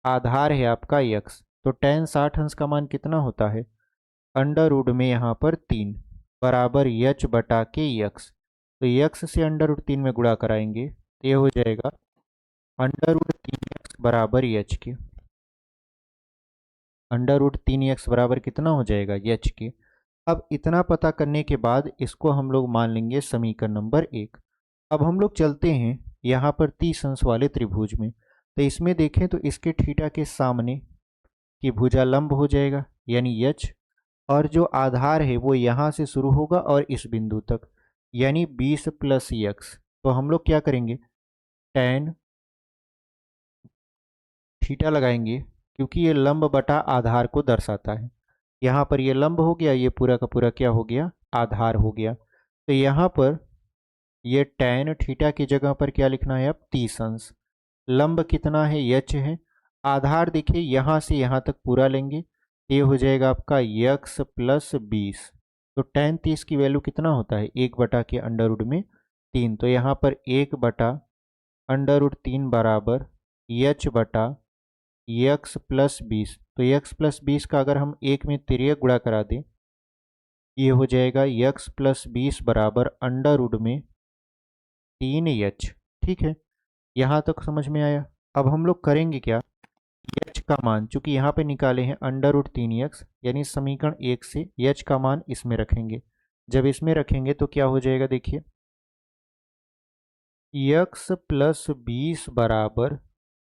आधार है आपका यक्स। तो tan 60 अंश का मान कितना होता है, अंडर रूट में यहाँ पर 3 बराबर यच बटा के यक्स। तो यक्स से अंडर रूट 3 में गुणा कराएंगे तो ये हो जाएगा अंडर रूट 3 यक्स बराबर यच के। अंडर रूट 3 यक्स बराबर कितना हो जाएगा, यच के। अब इतना पता करने के बाद इसको हम लोग मान लेंगे समीकरण नंबर 1। अब हम लोग चलते हैं यहाँ पर 30 अंश वाले त्रिभुज में, तो इसमें देखें तो इसके थीटा के सामने की भुजा लंब हो जाएगा यानी यच, और जो आधार है वो यहाँ से शुरू होगा और इस बिंदु तक यानी 20 प्लस यक्स। तो हम लोग क्या करेंगे, tan थीटा लगाएंगे क्योंकि ये लंब बटा आधार को दर्शाता है। यहाँ पर ये लंब हो गया, ये पूरा का पूरा क्या हो गया, आधार हो गया। तो यहाँ पर ये tan थीटा की जगह पर क्या लिखना है, अब 30 अंश। लंब कितना है, यच है। आधार देखिए यहाँ से यहाँ तक पूरा लेंगे, ये हो जाएगा आपका यक्स प्लस 20। तो tan 30 की वैल्यू कितना होता है, 1/√3। तो यहाँ पर 1/√3 बराबर यच बटा यक्स प्लस 20। तो यक्स प्लस 20 का अगर हम एक में तिर्यक गुणा करा दें, ये हो जाएगा यक्स प्लस 20 बराबर अंडर रूट में 3 यच। ठीक है, यहाँ तक समझ में आया। अब हम लोग करेंगे क्या, यच का मान चूंकि यहाँ पे निकाले हैं अंडर रूट 3 यक्स, यानी समीकरण 1 से यच का मान इसमें रखेंगे। जब इसमें रखेंगे तो क्या हो जाएगा, देखिए यक्स प्लस 20 बराबर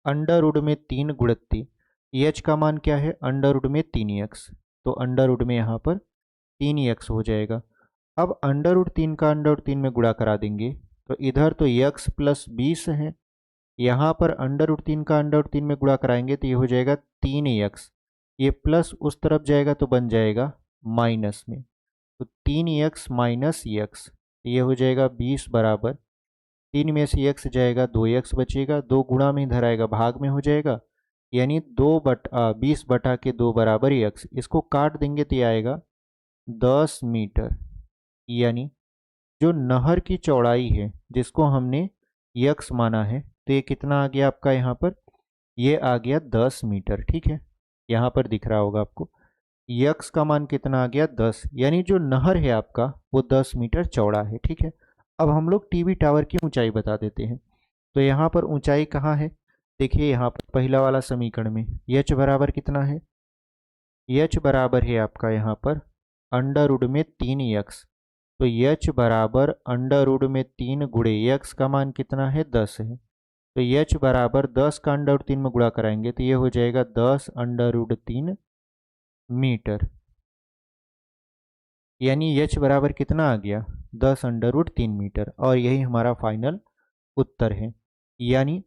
अंडर रूट में 3 गुणित यच का मान क्या है, अंडर रूट में 3 यक्स। तो अंडर रूट में यहाँ पर 3 यक्स हो जाएगा। अब अंडर रूट 3 का अंडर रूट 3 में गुणा करा देंगे, तो इधर तो यक्स प्लस 20 है, यहाँ पर अंडर रूट 3 का अंडर रूट 3 में गुणा कराएंगे तो ये हो जाएगा 3 यक्स। ये प्लस उस तरफ जाएगा तो बन जाएगा माइनस में, तो 3 यक्स माइनस यक्स, ये हो जाएगा 20 बराबर 3 में से यक्स जाएगा 2 यक्स बचेगा, 2 गुणा में इधर आएगा भाग में हो जाएगा, यानी 20/2 बराबर यक्स। इसको काट देंगे तो ये आएगा 10 मीटर। यानी जो नहर की चौड़ाई है जिसको हमने यक्स माना है, तो ये कितना आ गया आपका यहाँ पर, ये आ गया 10 मीटर। ठीक है, यहाँ पर दिख रहा होगा आपको यक्स का मान कितना आ गया 10, यानी जो नहर है आपका वो 10 मीटर चौड़ा है। ठीक है, अब हम लोग टीवी टावर की ऊंचाई बता देते हैं। तो यहाँ पर ऊंचाई कहाँ है, देखिए यहाँ पर पहला वाला समीकरण में यच बराबर कितना है, यच बराबर है आपका यहाँ पर अंडर रूट में 3 यक्स। तो यच बराबर अंडर रूट में 3 गुणे यक्स का मान कितना है, 10 है। तो यच बराबर 10 का अंडर रूट 3 में गुणा कराएंगे तो ये हो जाएगा 10 अंडर रूट 3 मीटर। यानी एच बराबर कितना आ गया, 10 अंडर रूट 3 मीटर। और यही हमारा फाइनल उत्तर है। यानी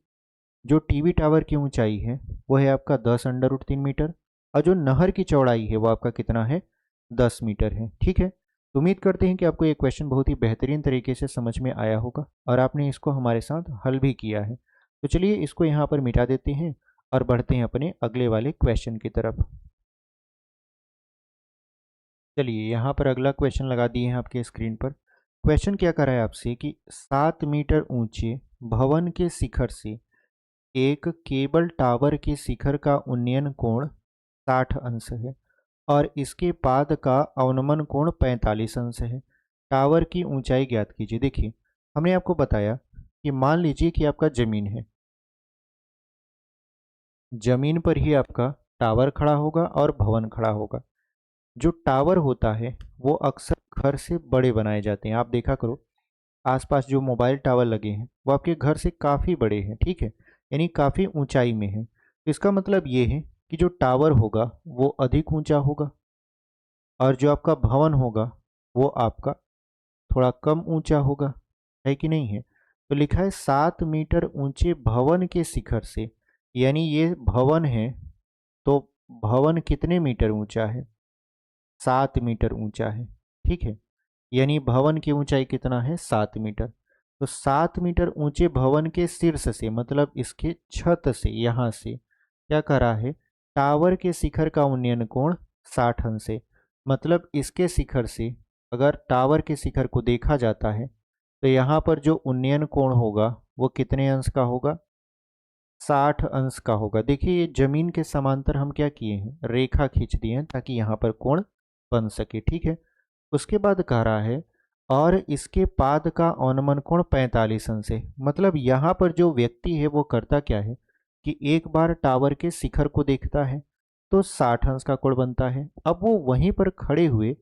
जो टीवी टावर की ऊंचाई है वो है आपका 10 अंडर रूट 3 मीटर, और जो नहर की चौड़ाई है वो आपका कितना है, 10 मीटर है। ठीक है, तो उम्मीद करते हैं कि आपको ये क्वेश्चन बहुत ही बेहतरीन तरीके से समझ में आया होगा और आपने इसको हमारे साथ हल भी किया है। तो चलिए इसको यहाँ पर मिटा देते हैं और बढ़ते हैं अपने अगले वाले क्वेश्चन की तरफ। चलिए यहाँ पर अगला क्वेश्चन लगा दिए हैं आपके स्क्रीन पर। क्वेश्चन क्या कर रहा है आपसे कि 7 मीटर ऊंचे भवन के शिखर से एक केबल टावर के शिखर का उन्नयन कोण 60 अंश है और इसके बाद का अवनमन कोण 45 अंश है। टावर की ऊंचाई ज्ञात कीजिए। देखिए, हमने आपको बताया कि मान लीजिए कि आपका जमीन है, जमीन पर ही आपका टावर खड़ा होगा और भवन खड़ा होगा। जो टावर होता है वो अक्सर घर से बड़े बनाए जाते हैं। आप देखा करो, आसपास जो मोबाइल टावर लगे हैं वो आपके घर से काफ़ी बड़े हैं, ठीक है, यानी काफ़ी ऊंचाई में है। तो इसका मतलब ये है कि जो टावर होगा वो अधिक ऊंचा होगा और जो आपका भवन होगा वो आपका थोड़ा कम ऊंचा होगा, है कि नहीं है। तो लिखा है 7 मीटर ऊंचे भवन के शिखर से, यानी ये भवन है तो भवन कितने मीटर ऊंचा है? 7 मीटर ऊंचा है, ठीक है, यानी भवन की ऊंचाई कितना है? 7 मीटर। तो 7 मीटर ऊंचे भवन के शीर्ष से, मतलब इसके छत से, यहां से क्या करा है, टावर के शिखर का उन्नयन कोण 60 अंश है। मतलब इसके शिखर से अगर टावर के शिखर को देखा जाता है तो यहाँ पर जो उन्नयन कोण होगा वो कितने अंश का होगा? 60 अंश का होगा। देखिए, ये जमीन के समांतर हम क्या किए हैं, रेखा खींच दिए हैं ताकि यहाँ पर कोण बन सके, ठीक है। उसके बाद कह रहा है और इसके पाद का अवनमन कोण 45 अंश है। मतलब यहाँ पर जो व्यक्ति है वो करता क्या है कि एक बार टावर के शिखर को देखता है तो 60 अंश का कोण बनता है। अब वो वहीं पर खड़े हुए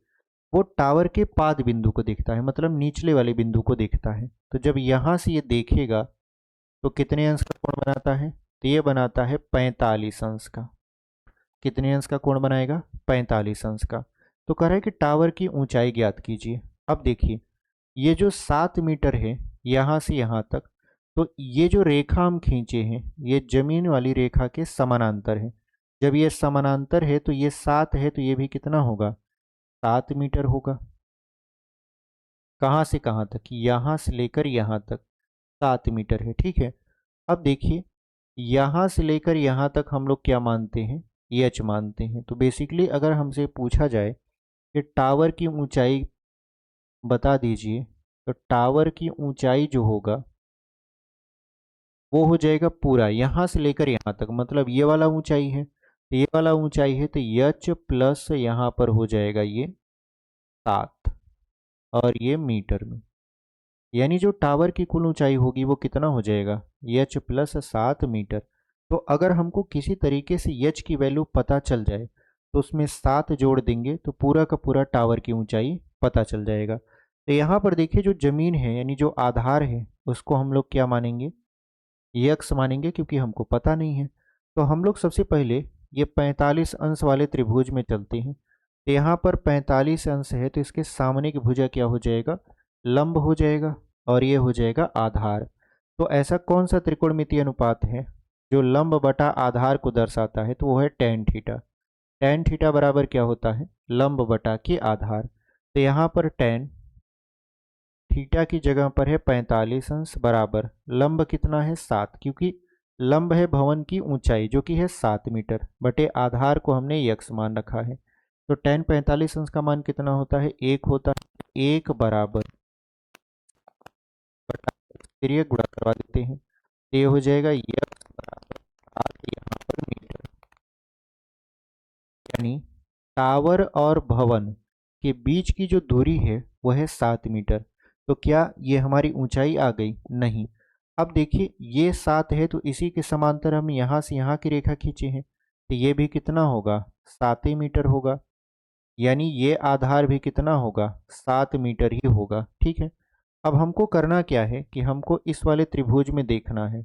वो टावर के पाद बिंदु को देखता है, मतलब निचले वाले बिंदु को देखता है। तो जब यहाँ से ये देखेगा तो कितने अंश का कोण बनाता है? तो ये बनाता है 45 अंश का। कितने अंश का कोण बनाएगा? 45 अंश का। तो कह रहा है कि टावर की ऊंचाई ज्ञात कीजिए। अब देखिए, ये जो 7 मीटर है यहाँ से यहाँ तक, तो ये जो रेखा हम खींचे हैं ये जमीन वाली रेखा के समानांतर है। जब ये समानांतर है तो ये 7 है तो ये भी कितना होगा? 7 मीटर होगा। कहाँ से कहाँ तक? यहाँ से लेकर यहाँ तक 7 मीटर है, ठीक है। अब देखिए, यहाँ से लेकर यहाँ तक हम लोग क्या मानते हैं? एच मानते हैं। तो बेसिकली अगर हमसे पूछा जाए कि टावर की ऊंचाई बता दीजिए, तो टावर की ऊंचाई जो होगा वो हो जाएगा पूरा यहाँ से लेकर यहाँ तक, मतलब ये वाला ऊंचाई है तो ये वाला ऊंचाई है तो एच प्लस यहाँ पर हो जाएगा ये 7 और ये मीटर में, यानी जो टावर की कुल ऊंचाई होगी वो कितना हो जाएगा? H plus 7 metre. तो अगर हमको किसी तरीके से एच की वैल्यू पता चल जाए तो उसमें 7 जोड़ देंगे तो पूरा का पूरा टावर की ऊंचाई पता चल जाएगा। तो यहाँ पर देखिए, जो जमीन है यानी जो आधार है उसको हम लोग क्या मानेंगे? यक्स मानेंगे, क्योंकि हमको पता नहीं है। तो हम लोग सबसे पहले ये 45 अंश वाले त्रिभुज में चलते हैं। तो यहाँ पर 45 अंश है तो इसके सामने की भुजा क्या हो जाएगा? लंब हो जाएगा और ये हो जाएगा आधार। तो ऐसा कौन सा त्रिकोणमितीय अनुपात है जो लंब बटा आधार को दर्शाता है? तो वो है टेन थीटा। टेन थीटा बराबर क्या होता है? लंब बटा के आधार। तो यहाँ पर टेन थीटा की जगह पर है 45 अंश बराबर लंब कितना है? 7, क्योंकि लंब है भवन की ऊंचाई जो कि है 7 मीटर बटे आधार को हमने यक्स मान रखा है। तो टेन 45 अंश का मान कितना होता है? 1 होता है। 1 बराबर बटा, फिर ये गुणा करवा देते हैं तो ये हो जाएगा यक्स बराबर 7 यहाँ पर मीटर, यानी टावर और भवन के बीच की जो दूरी है वह है 7 मीटर। तो क्या ये हमारी ऊंचाई आ गई? नहीं। अब देखिए, ये 7 है तो इसी के समांतर हम यहाँ से यहाँ की रेखा खींचे हैं तो ये भी कितना होगा? 7 मीटर होगा, यानी ये आधार भी कितना होगा? 7 मीटर ही होगा, ठीक है। अब हमको करना क्या है कि हमको इस वाले त्रिभुज में देखना है,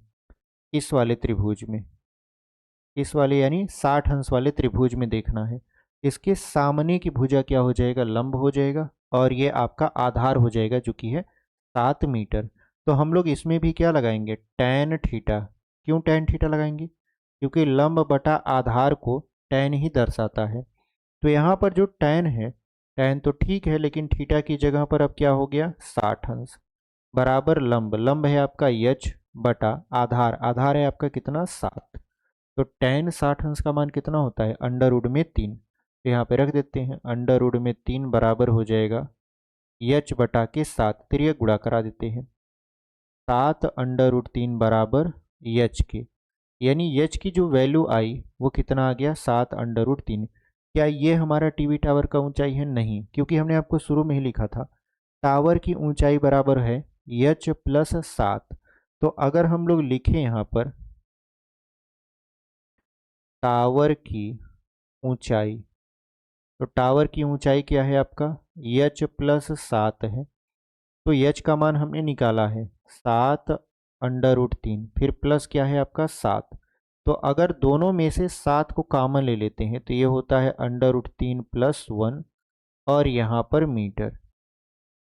इस वाले त्रिभुज में, इस वाले यानी 60 अंश वाले त्रिभुज में देखना है। इसके सामने की भुजा क्या हो जाएगा? लंब हो जाएगा और ये आपका आधार हो जाएगा जो कि है 7 मीटर। तो हम लोग इसमें भी क्या लगाएंगे? Tan theta. क्यों टेन थीटा लगाएंगे? क्योंकि लंब बटा आधार को टेन ही दर्शाता है। तो यहाँ पर जो टेन है, टेन तो ठीक है लेकिन थीटा की जगह पर अब क्या हो गया? 60 अंश बराबर लंब, लंब है आपका यच बटा आधार, आधार है आपका कितना? 7। तो टेन 60 अंश का मान कितना होता है? अंडर रूट में 3। तो यहाँ पे रख देते हैं अंडर रूट में 3 बराबर हो जाएगा एच बटा के 7, फिर ये गुणा करा देते हैं 7√3 बराबर यच के, यानी यच की जो वैल्यू आई वो कितना आ गया 7√3। क्या ये हमारा टीवी टावर का ऊंचाई है? नहीं, क्योंकि हमने आपको शुरू में ही लिखा था टावर की ऊंचाई बराबर है यच प्लस 7। तो अगर हम लोग लिखें यहाँ पर टावर की ऊंचाई, तो टावर की ऊंचाई क्या है आपका यच प्लस 7 है। तो यच का मान हमने निकाला है 7√3, फिर प्लस क्या है आपका 7। तो अगर दोनों में से 7 को कॉमन ले लेते हैं तो ये होता है √3 + 1 और यहाँ पर मीटर,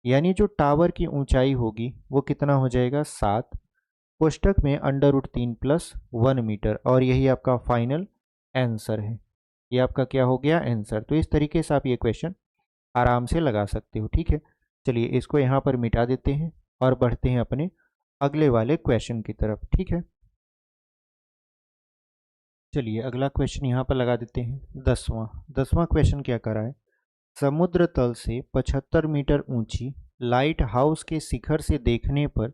यानी जो टावर की ऊंचाई होगी वो कितना हो जाएगा 7 कोष्टक में √3 + 1 मीटर, और यही आपका फाइनल आंसर है। ये आपका क्या हो गया आंसर। तो इस तरीके से आप ये क्वेश्चन आराम से लगा सकते हो। ठीक है, चलिए इसको यहाँ पर मिटा देते हैं और बढ़ते हैं अपने अगले वाले क्वेश्चन की तरफ। ठीक है, चलिए अगला क्वेश्चन यहाँ पर लगा देते हैं। 10वां क्वेश्चन क्या कर रहा है, समुद्र तल से 75 मीटर ऊंची लाइट हाउस के शिखर से देखने पर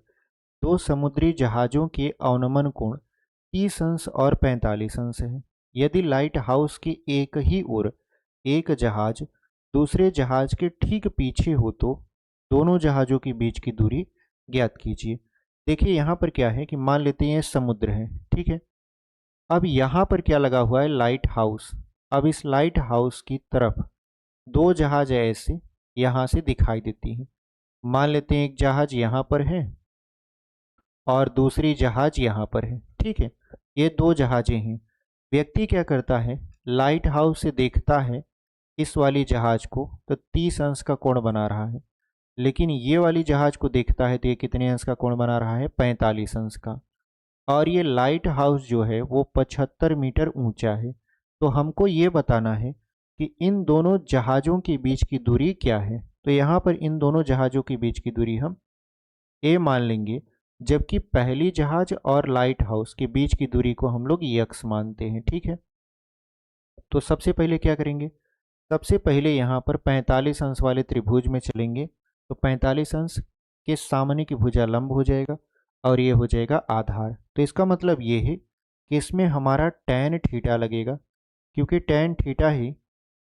दो समुद्री जहाज़ों के अवनमन कोण 30 अंश और 45 अंश है। यदि लाइट हाउस के एक ही ओर एक जहाज दूसरे जहाज के ठीक पीछे हो तो दोनों जहाज़ों के बीच की दूरी ज्ञात कीजिए। देखिए यहाँ पर क्या है कि मान लेते हैं समुद्र है, ठीक है। अब यहाँ पर क्या लगा हुआ है लाइट हाउस। अब इस लाइट हाउस की तरफ दो जहाज ऐसे यहाँ से दिखाई देती हैं। मान लेते हैं एक जहाज यहाँ पर है और दूसरी जहाज यहाँ पर है, ठीक है। ये दो जहाजें हैं। व्यक्ति क्या करता है, लाइट हाउस से देखता है इस वाली जहाज को तो 30 अंश का कोण बना रहा है, लेकिन ये वाली जहाज को देखता है तो ये कितने अंश का कोण बना रहा है 45 अंश का। और ये लाइट हाउस जो है वो 75 मीटर ऊंचा है। तो हमको ये बताना है कि इन दोनों जहाज़ों के बीच की दूरी क्या है। तो यहाँ पर इन दोनों जहाज़ों के बीच की दूरी हम ए मान लेंगे, जबकि पहली जहाज और लाइट हाउस के बीच की दूरी को हम लोग यक्स मानते हैं, ठीक है। तो सबसे पहले क्या करेंगे, सबसे पहले यहाँ पर 45 अंश वाले त्रिभुज में चलेंगे। तो 45 अंश के सामने की भुजा लंब हो जाएगा और ये हो जाएगा आधार। तो इसका मतलब ये है कि इसमें हमारा tan थीटा लगेगा, क्योंकि tan थीटा ही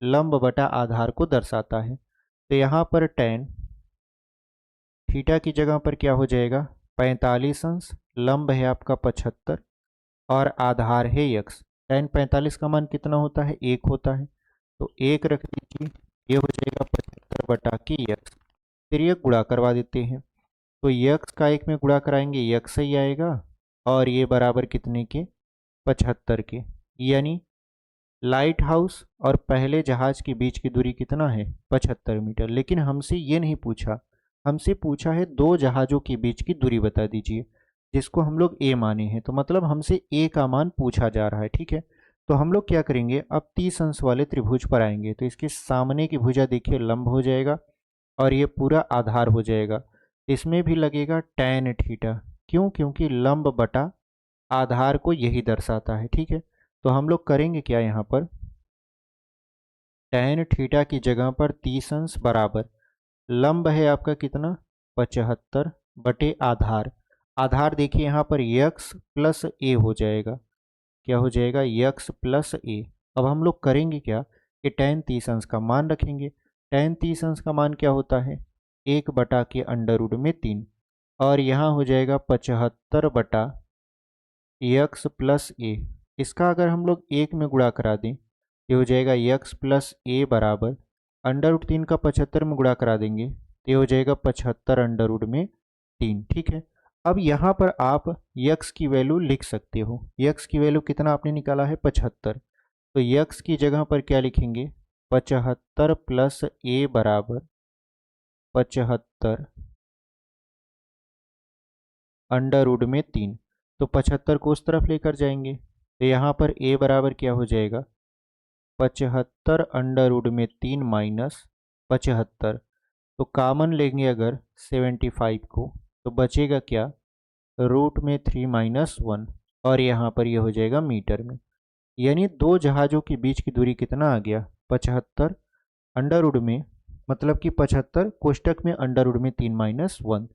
लंब बटा आधार को दर्शाता है। तो यहाँ पर tan थीटा की जगह पर क्या हो जाएगा 45 अंश, लंब है आपका 75 और आधार है यक्स। tan 45 का मान कितना होता है 1 होता है, तो 1 रख दीजिए, ये हो जाएगा 75 बटा के यक्स। फिर ये गुणा करवा देते हैं, तो यक्स का 1 में गुणा कराएंगे यक्स ही आएगा और ये बराबर कितने के 75 के। यानी लाइट हाउस और पहले जहाज के बीच की दूरी कितना है 75 मीटर। लेकिन हमसे ये नहीं पूछा, हमसे पूछा है दो जहाज़ों के बीच की दूरी बता दीजिए, जिसको हम लोग ए माने हैं। तो मतलब हमसे ए का मान पूछा जा रहा है, ठीक है। तो हम लोग क्या करेंगे, अब 30 अंश वाले त्रिभुज पर आएंगे। तो इसके सामने की भुजा देखिए लंब हो जाएगा और ये पूरा आधार हो जाएगा। इसमें भी लगेगा tan थीटा, क्यों, क्योंकि लंब बटा आधार को यही दर्शाता है, ठीक है। तो हम लोग करेंगे क्या, यहाँ पर tan थीटा की जगह पर 30 अंश बराबर लंब है आपका कितना 75 बटे आधार। आधार देखिए यहाँ पर यक्स प्लस ए हो जाएगा, क्या हो जाएगा यक्स प्लस ए। अब हम लोग करेंगे क्या कि tan 30 अंश का मान रखेंगे। tan 30 अंश का मान क्या होता है 1 बटा के √3 और यहाँ हो जाएगा 75 बटा यक्स प्लस ए। इसका अगर हम लोग 1 में गुणा करा दें ये हो जाएगा यक्स प्लस ए बराबर √3 का 75 में गुणा करा देंगे तो ये हो जाएगा 75 √3, ठीक है। अब यहाँ पर आप यक्स की वैल्यू लिख सकते हो। यक्स की वैल्यू कितना आपने निकाला है 75, तो यक्स की जगह पर क्या लिखेंगे 75 प्लस ए बराबर 75 √3। तो 75 को उस तरफ लेकर जाएंगे तो यहाँ पर a बराबर क्या हो जाएगा 75 √3 माइनस 75। तो कॉमन लेंगे अगर 75 को तो बचेगा क्या √3 माइनस 1 और यहाँ पर ये हो जाएगा मीटर में। यानी दो जहाज़ों के बीच की दूरी कितना आ गया 75 अंडर रूट में, मतलब कि 75 कोष्टक में √3 माइनस 1।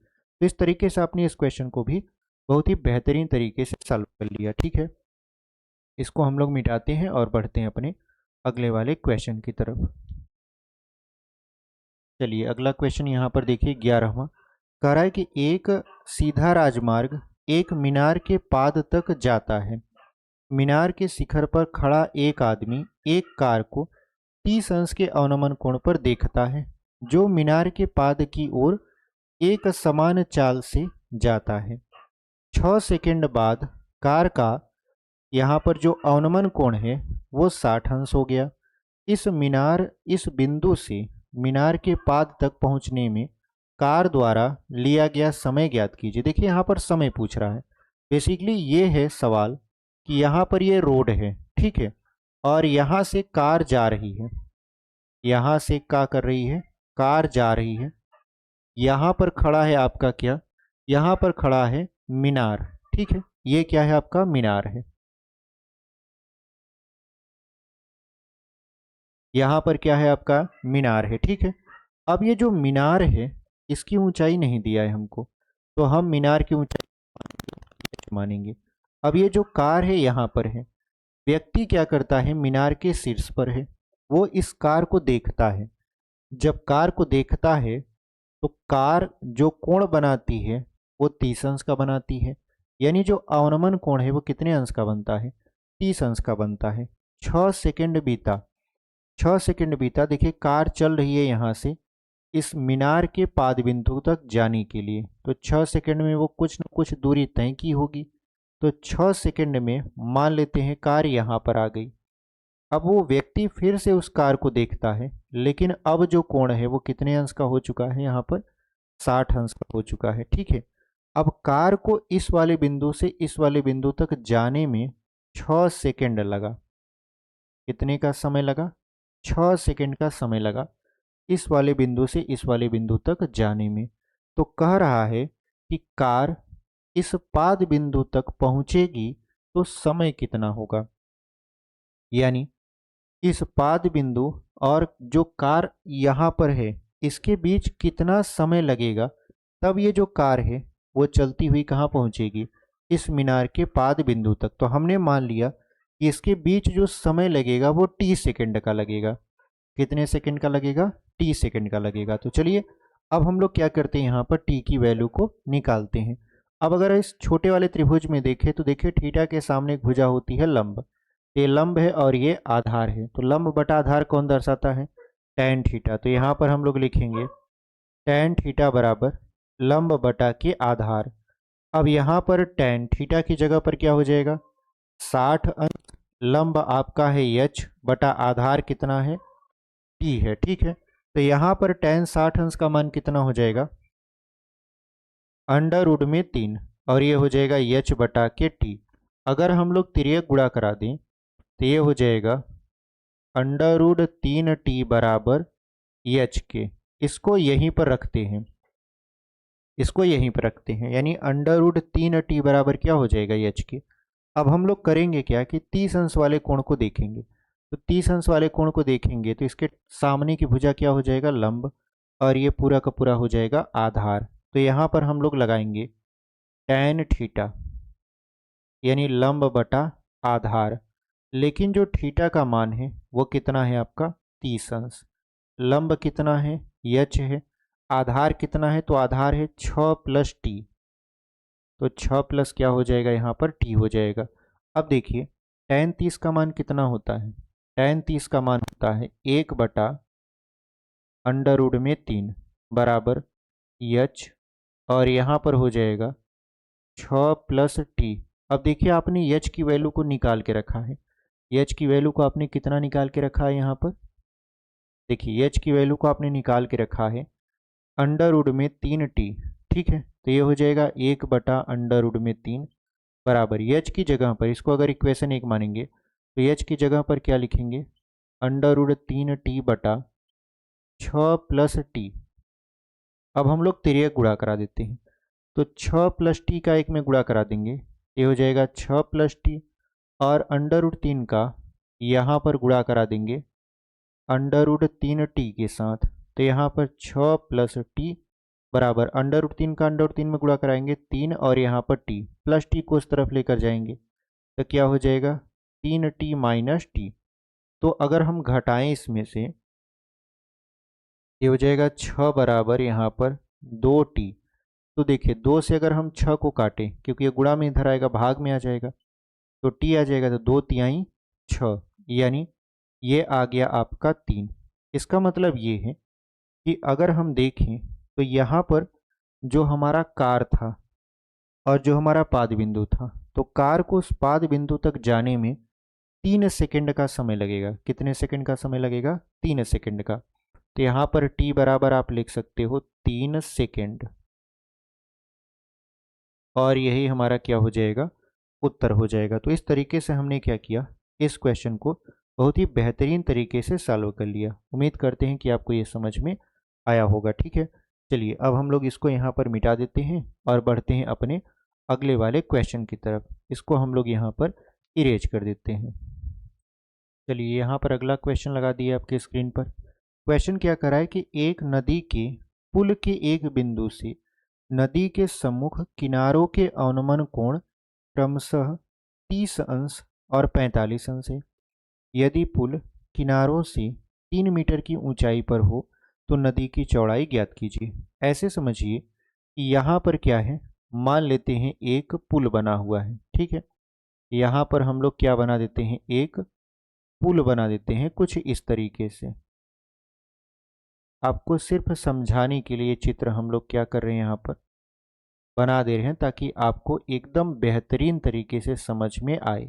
तो इस तरीके से आपने इस क्वेश्चन को भी बहुत ही बेहतरीन तरीके से सॉल्व कर लिया। ठीक है, इसको हम लोग मिटाते हैं और बढ़ते हैं अपने अगले वाले क्वेश्चन की तरफ। चलिए अगला क्वेश्चन यहाँ पर देखिए 11वां। कह रहा है कि एक सीधा राजमार्ग एक मीनार के पाद तक जाता है। मीनार के शिखर पर खड़ा एक आदमी एक कार को 30 अंश के अवनमन कोण पर देखता है, जो मीनार के पाद की ओर एक समान चाल से जाता है। 6 सेकंड बाद कार का यहाँ पर जो अवनमन कोण है वो 60 अंश हो गया। इस बिंदु से मीनार के पाद तक पहुंचने में कार द्वारा लिया गया समय ज्ञात कीजिए। देखिए यहाँ पर समय पूछ रहा है। बेसिकली ये है सवाल कि यहाँ पर ये रोड है, ठीक है, और यहाँ से कार जा रही है। यहाँ से क्या कर रही है? कार जा रही है। यहाँ पर खड़ा है आपका क्या? यहाँ पर खड़ा है मीनार, ठीक है, ये क्या है? आपका मीनार है। यहाँ पर क्या है? आपका मीनार है, ठीक है। अब ये जो मीनार है इसकी ऊंचाई नहीं दिया है हमको, तो हम मीनार की ऊंचाई मानेंगे। अब ये जो कार है यहाँ पर है, व्यक्ति क्या करता है? मीनार के शीर्ष पर है, वो इस कार को देखता है। जब कार को देखता है तो कार जो कोण बनाती है वो 30 अंश का बनाती है, यानी जो अवनमन कोण है वो कितने अंश का बनता है? 30 अंश का बनता है। 6 सेकंड बीता, 6 सेकंड बीता। देखिए कार चल रही है यहाँ से इस मीनार के पाद बिंदु तक जाने के लिए, तो 6 सेकंड में वो कुछ न कुछ दूरी तय की होगी। तो 6 सेकंड में मान लेते हैं कार यहाँ पर आ गई। अब वो व्यक्ति फिर से उस कार को देखता है, लेकिन अब जो कोण है वो कितने अंश का हो चुका है? यहाँ पर 60 अंश का हो चुका है, ठीक है। अब कार को इस वाले बिंदु से इस वाले बिंदु तक जाने में 6 सेकंड लगा। कितने का समय लगा? 6 सेकंड का समय लगा इस वाले बिंदु से इस वाले बिंदु तक जाने में। तो कह रहा है कि कार इस पाद बिंदु तक पहुंचेगी तो समय कितना होगा, यानी इस पाद बिंदु और जो कार यहाँ पर है इसके बीच कितना समय लगेगा, तब ये जो कार है वो चलती हुई कहाँ पहुंचेगी? इस मीनार के पाद बिंदु तक। तो हमने मान लिया कि इसके बीच जो समय लगेगा वो t सेकंड का लगेगा। कितने सेकंड का लगेगा? t सेकंड का लगेगा। तो चलिए अब हम लोग क्या करते हैं, यहाँ पर t की वैल्यू को निकालते हैं। अब अगर इस छोटे वाले त्रिभुज में देखें तो देखिए थीटा के सामने एक भुजा होती है लंब, ये लंब है और ये आधार है। तो लंब बटा आधार कौन दर्शाता है? tan theta. तो यहाँ पर हम लोग लिखेंगे tan थीटा बराबर लंब बटा के आधार। अब यहाँ पर tan थीटा की जगह पर क्या हो जाएगा? 60 अंश। लंब आपका है h बटा आधार कितना है? t है, ठीक है। तो यहाँ पर tan 60 अंश का मान कितना हो जाएगा? अंडर रूट में 3, और ये हो जाएगा h बटा के t। अगर हम लोग तिर्यक गुणा करा दें तो ये हो जाएगा अंडर रूट 3t बराबर h के। इसको यहीं पर रखते हैं, इसको यहीं पर रखते हैं, यानी अंडर रूट 3t बराबर क्या हो जाएगा? h के। अब हम लोग करेंगे क्या कि 30 अंश वाले कोण को देखेंगे। तो 30 अंश वाले कोण को देखेंगे तो इसके सामने की भुजा क्या हो जाएगा? लंब, और ये पूरा का पूरा हो जाएगा आधार। तो यहाँ पर हम लोग लगाएंगे tan थीटा, यानी लंब बटा आधार। लेकिन जो थीटा का मान है वो कितना है? आपका 30 अंश। लंब कितना है? h है। आधार कितना है? तो आधार है 6 प्लस टी। तो 6 प्लस क्या हो जाएगा? यहाँ पर t हो जाएगा। अब देखिए tan 30 का मान कितना होता है? tan 30 का मान होता है 1 बटा अंडर रूट में 3 बराबर h, और यहाँ पर हो जाएगा 6 प्लस टी। अब देखिए आपने h की वैल्यू को निकाल के रखा है। h की वैल्यू को आपने कितना निकाल के रखा है? यहाँ पर देखिए h की वैल्यू को आपने निकाल के रखा है अंडर रूट में 3t, ठीक है। तो ये हो जाएगा 1 बटा अंडर रूट में 3 बराबर h की जगह पर, इसको अगर इक्वेशन 1 मानेंगे तो h की जगह पर क्या लिखेंगे? अंडर रूट 3t बटा 6 प्लस टी। अब हम लोग तिर्यक गुणा करा देते हैं, तो 6 प्लस टी का 1 में गुणा करा देंगे, ये हो जाएगा 6 प्लस टी, और अंडर रूट 3 का यहाँ पर गुणा करा देंगे अंडर रूट 3t के साथ। तो यहाँ पर 6 प्लस टी बराबर √3 का √3 में गुणा कराएंगे 3 और यहाँ पर टी प्लस टी को उस तरफ लेकर जाएंगे तो क्या हो जाएगा 3t माइनस टी। तो अगर हम घटाएं इसमें से ये हो जाएगा 6 बराबर यहाँ पर 2t। तो देखिए 2 से अगर हम 6 को काटें क्योंकि ये गुणा में इधर आएगा भाग में आ जाएगा तो t आ जाएगा तो 2 तिहाई 6 यानी ये आ गया आपका 3। इसका मतलब ये है कि अगर हम देखें तो यहाँ पर जो हमारा कार था और जो हमारा पाद बिंदु था तो कार को उस पाद बिंदु तक जाने में 3 सेकंड का समय लगेगा। कितने सेकंड का समय लगेगा 3 सेकंड का। तो यहाँ पर t बराबर आप लिख सकते हो 3 सेकंड और यही हमारा क्या हो जाएगा उत्तर हो जाएगा। तो इस तरीके से हमने क्या किया इस क्वेश्चन को बहुत ही बेहतरीन तरीके से सॉल्व कर लिया। उम्मीद करते हैं कि आपको ये समझ में आया होगा। ठीक है, चलिए अब हम लोग इसको यहाँ पर मिटा देते हैं और बढ़ते हैं अपने अगले वाले क्वेश्चन की तरफ। इसको हम लोग यहाँ पर इरेज कर देते हैं। चलिए यहाँ पर अगला क्वेश्चन लगा दिया आपके स्क्रीन पर। क्वेश्चन क्या कर रहा है कि एक नदी के पुल के एक बिंदु से नदी के सम्मुख किनारों के अवनमन कोण क्रमशः 30 अंश और 45 अंश है। यदि पुल किनारों से 3 मीटर की ऊंचाई पर हो तो नदी की चौड़ाई ज्ञात कीजिए। ऐसे समझिए कि यहाँ पर क्या है, मान लेते हैं एक पुल बना हुआ है। ठीक है, यहाँ पर हम लोग क्या बना देते हैं एक पुल बना देते हैं कुछ इस तरीके से। आपको सिर्फ समझाने के लिए चित्र हम लोग क्या कर रहे हैं यहाँ पर बना दे रहे हैं ताकि आपको एकदम बेहतरीन तरीके से समझ में आए।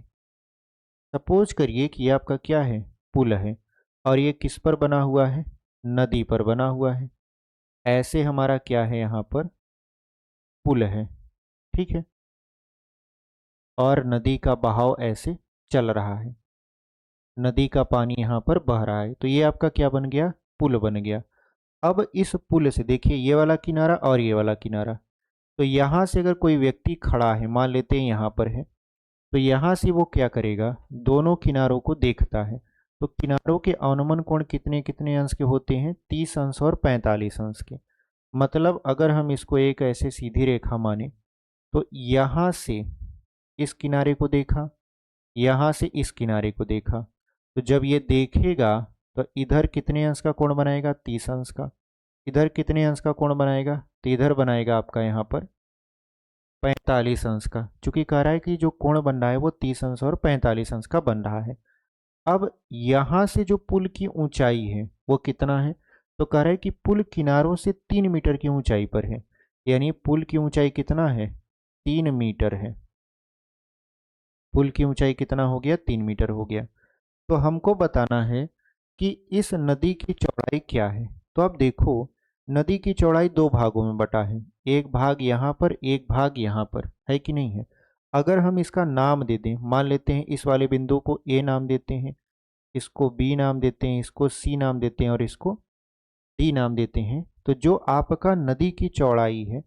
सपोज करिए कि ये आपका क्या है पुल है और ये किस पर बना हुआ है नदी पर बना हुआ है। ऐसे हमारा क्या है यहाँ पर पुल है। ठीक है, और नदी का बहाव ऐसे चल रहा है, नदी का पानी यहाँ पर बह रहा है। तो ये आपका क्या बन गया पुल बन गया। अब इस पुल से देखिए ये वाला किनारा और ये वाला किनारा, तो यहाँ से अगर कोई व्यक्ति खड़ा है मान लेते हैं यहाँ पर है तो यहाँ से वो क्या करेगा दोनों किनारों को देखता है। तो किनारों के अवनमन कोण कितने कितने अंश के होते हैं 30 अंश और 45 अंश के। मतलब अगर हम इसको एक ऐसे सीधी रेखा माने तो यहाँ से इस किनारे को देखा, यहाँ से इस किनारे को देखा, तो जब ये देखेगा तो इधर कितने अंश का कोण बनाएगा 30 अंश का, इधर कितने अंश का कोण बनाएगा तो इधर बनाएगा आपका यहाँ पर 45 अंश का। चूंकि कह रहा है कि जो कोण बन रहा है वो 30 अंश और 45 अंश का बन रहा है। अब यहाँ से जो पुल की ऊंचाई है वो कितना है तो कह रहा है कि पुल किनारों से 3 मीटर की ऊंचाई पर है। यानी पुल की ऊंचाई कितना है 3 मीटर है। पुल की ऊंचाई कितना हो गया 3 मीटर हो गया। तो हमको बताना है कि इस नदी की चौड़ाई क्या है। तो अब देखो नदी की चौड़ाई दो भागों में बटा है, एक भाग यहाँ पर एक भाग यहाँ पर है कि नहीं है। अगर हम इसका नाम दे दें मान लेते हैं इस वाले बिंदु को ए नाम देते हैं, इसको बी नाम देते हैं, इसको सी नाम देते हैं और इसको डी नाम देते हैं। तो जो आपका नदी की चौड़ाई है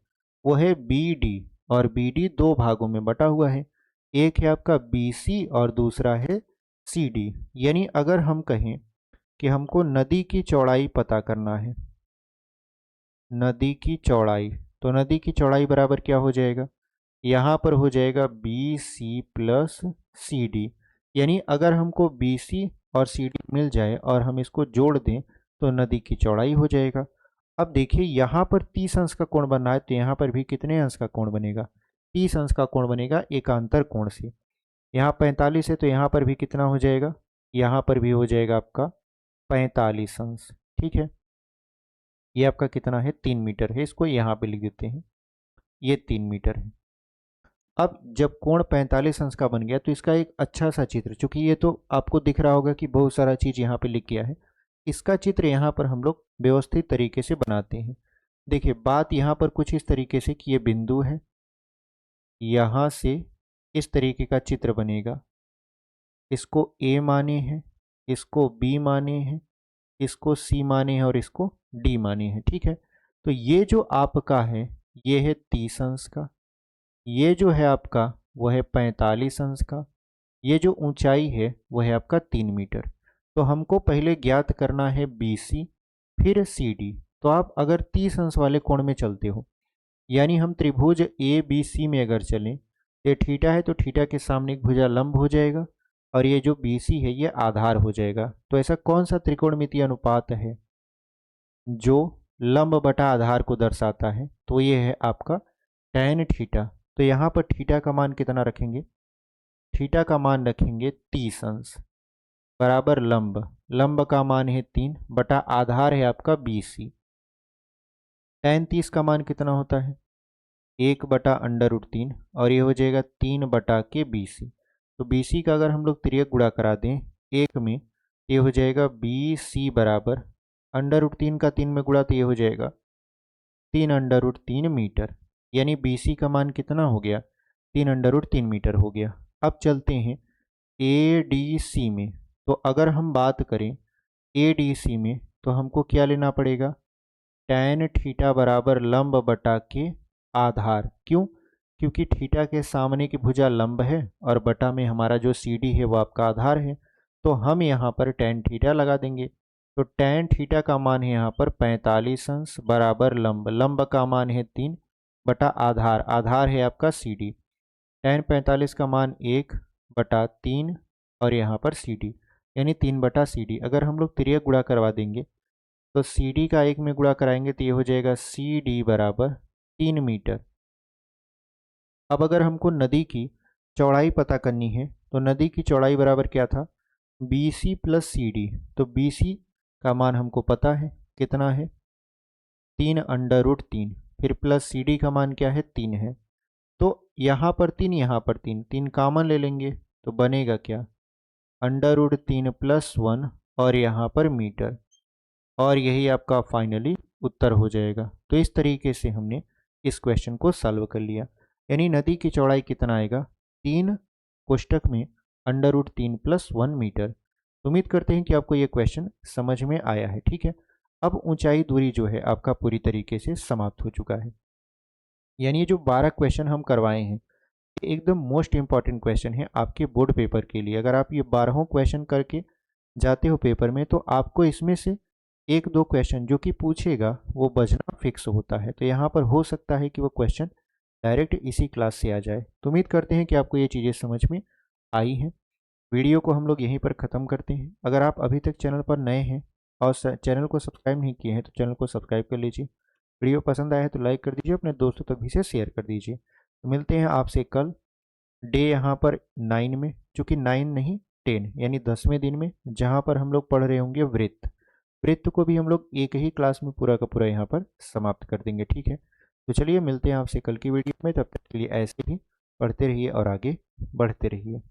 वो है बी डी और बी डी दो भागों में बटा हुआ है, एक है आपका बी सी और दूसरा है सी डी। यानी अगर हम कहें कि हमको नदी की चौड़ाई पता करना है, नदी की चौड़ाई, तो नदी की चौड़ाई बराबर क्या हो जाएगा यहाँ पर हो जाएगा B C plus C D. यानी अगर हमको बी सी और सी डी मिल जाए और हम इसको जोड़ दें तो नदी की चौड़ाई हो जाएगा। अब देखिए यहाँ पर 30 अंश का कोण बन रहा है तो यहाँ पर भी कितने अंश का कोण बनेगा 30 अंश का कोण बनेगा एकांतर कोण से। यहाँ 45 है तो यहाँ पर भी कितना हो जाएगा, यहाँ पर भी हो जाएगा आपका 45 अंश। ठीक है, ये आपका कितना है 3 मीटर है, इसको यहाँ पे लिख देते हैं ये 3 मीटर है। अब जब कोण 45 अंश का बन गया तो इसका एक अच्छा सा चित्र, चूंकि ये तो आपको दिख रहा होगा कि बहुत सारा चीज़ यहाँ पे लिख गया है, इसका चित्र यहाँ पर हम लोग व्यवस्थित तरीके से बनाते हैं। देखिए बात यहाँ पर कुछ इस तरीके से कि ये बिंदु है, यहाँ से इस तरीके का चित्र बनेगा, इसको ए माने हैं, इसको बी माने हैं, इसको सी माने हैं और इसको डी माने हैं। ठीक है, तो ये जो आपका है ये है 30 अंश का, ये जो है आपका वो है 45 अंश का, ये जो ऊंचाई है वो है आपका 3 मीटर। तो हमको पहले ज्ञात करना है बी सी फिर सी डी। तो आप अगर 30 अंश वाले कोण में चलते हो, यानी हम त्रिभुज ए बी सी में अगर चलें, ये थीटा है तो थीटा के सामने एक भुजा लंब हो जाएगा और ये जो बी सी है ये आधार हो जाएगा। तो ऐसा कौन सा त्रिकोणमितीय अनुपात है जो लंब बटा आधार को दर्शाता है? तो ये है आपका tan थीटा। तो यहाँ पर थीटा का मान कितना रखेंगे? थीटा का मान रखेंगे 30 अंश बराबर लंब, लंब का मान है 3 बटा आधार है आपका BC। tan 30 का मान कितना होता है? 1/√3 और ये हो जाएगा 3/BC। तो BC का अगर हम लोग तिर्यक गुणा करा दें एक में, ये हो जाएगा BC बराबर √3 का 3 में गुणा तो ये हो जाएगा 3√3 मीटर, यानी BC का मान कितना हो गया? 3√3 मीटर हो गया। अब चलते हैं ADC में। तो अगर हम बात करें ADC में तो हमको क्या लेना पड़ेगा? tan थीटा बराबर लंब बटा के आधार। क्यों? क्योंकि थीटा के सामने की भुजा लंब है और बटा में हमारा जो CD है वो आपका आधार है, तो हम यहाँ पर tan थीटा लगा देंगे। तो tan थीटा का मान है यहाँ पर 45 अंश बराबर लंब, लंब का मान है 3 बटा आधार, आधार है आपका CD। tan 45 का मान 1/3 और यहाँ पर CD यानी 3/CD। अगर हम लोग तिर्यक गुणा करवा देंगे तो CD का 1 में गुणा कराएंगे तो ये हो जाएगा CD बराबर 3 मीटर। अब अगर हमको नदी की चौड़ाई पता करनी है तो नदी की चौड़ाई बराबर क्या था? BC plus CD। तो BC का मान हमको पता है कितना है? 3/3, फिर प्लस CD का मान क्या है? 3 है। तो यहाँ पर 3, यहाँ पर 3, 3 कामन ले लेंगे तो बनेगा क्या? √3 + 1 और यहाँ पर मीटर, और यही आपका फाइनली उत्तर हो जाएगा। तो इस तरीके से हमने इस क्वेश्चन को सॉल्व कर लिया। यानी नदी की चौड़ाई कितना आएगा? 3 कोष्टक में √3 + 1 मीटर। उम्मीद करते हैं कि आपको ये क्वेश्चन समझ में आया है। ठीक है, अब ऊंचाई दूरी जो है आपका पूरी तरीके से समाप्त हो चुका है। यानी ये जो 12 क्वेश्चन हम करवाए हैं ये एकदम मोस्ट इंपॉर्टेंट क्वेश्चन है आपके बोर्ड पेपर के लिए। अगर आप ये 12 क्वेश्चन करके जाते हो पेपर में तो आपको इसमें से 1-2 क्वेश्चन जो कि पूछेगा वो बचना फिक्स होता है। तो यहाँ पर हो सकता है कि वो क्वेश्चन डायरेक्ट इसी क्लास से आ जाए। तो उम्मीद करते हैं कि आपको ये चीज़ें समझ में आई हैं। वीडियो को हम लोग यहीं पर ख़त्म करते हैं। अगर आप अभी तक चैनल पर नए हैं और चैनल को सब्सक्राइब नहीं किए हैं तो चैनल को सब्सक्राइब कर लीजिए। वीडियो पसंद आया है तो लाइक कर दीजिए, अपने दोस्तों तक भी इसे शेयर कर दीजिए। तो मिलते हैं आपसे कल डे यहाँ पर 9 में, चूँकि 9 नहीं 10 यानी 10वें दिन में, जहाँ पर हम लोग पढ़ रहे होंगे वृत्त। वृत्त को भी हम लोग एक ही क्लास में पूरा का पूरा यहाँ पर समाप्त कर देंगे। ठीक है, तो चलिए मिलते हैं आपसे कल की वीडियो में। तब तक के लिए ऐसे ही पढ़ते रहिए और आगे बढ़ते रहिए।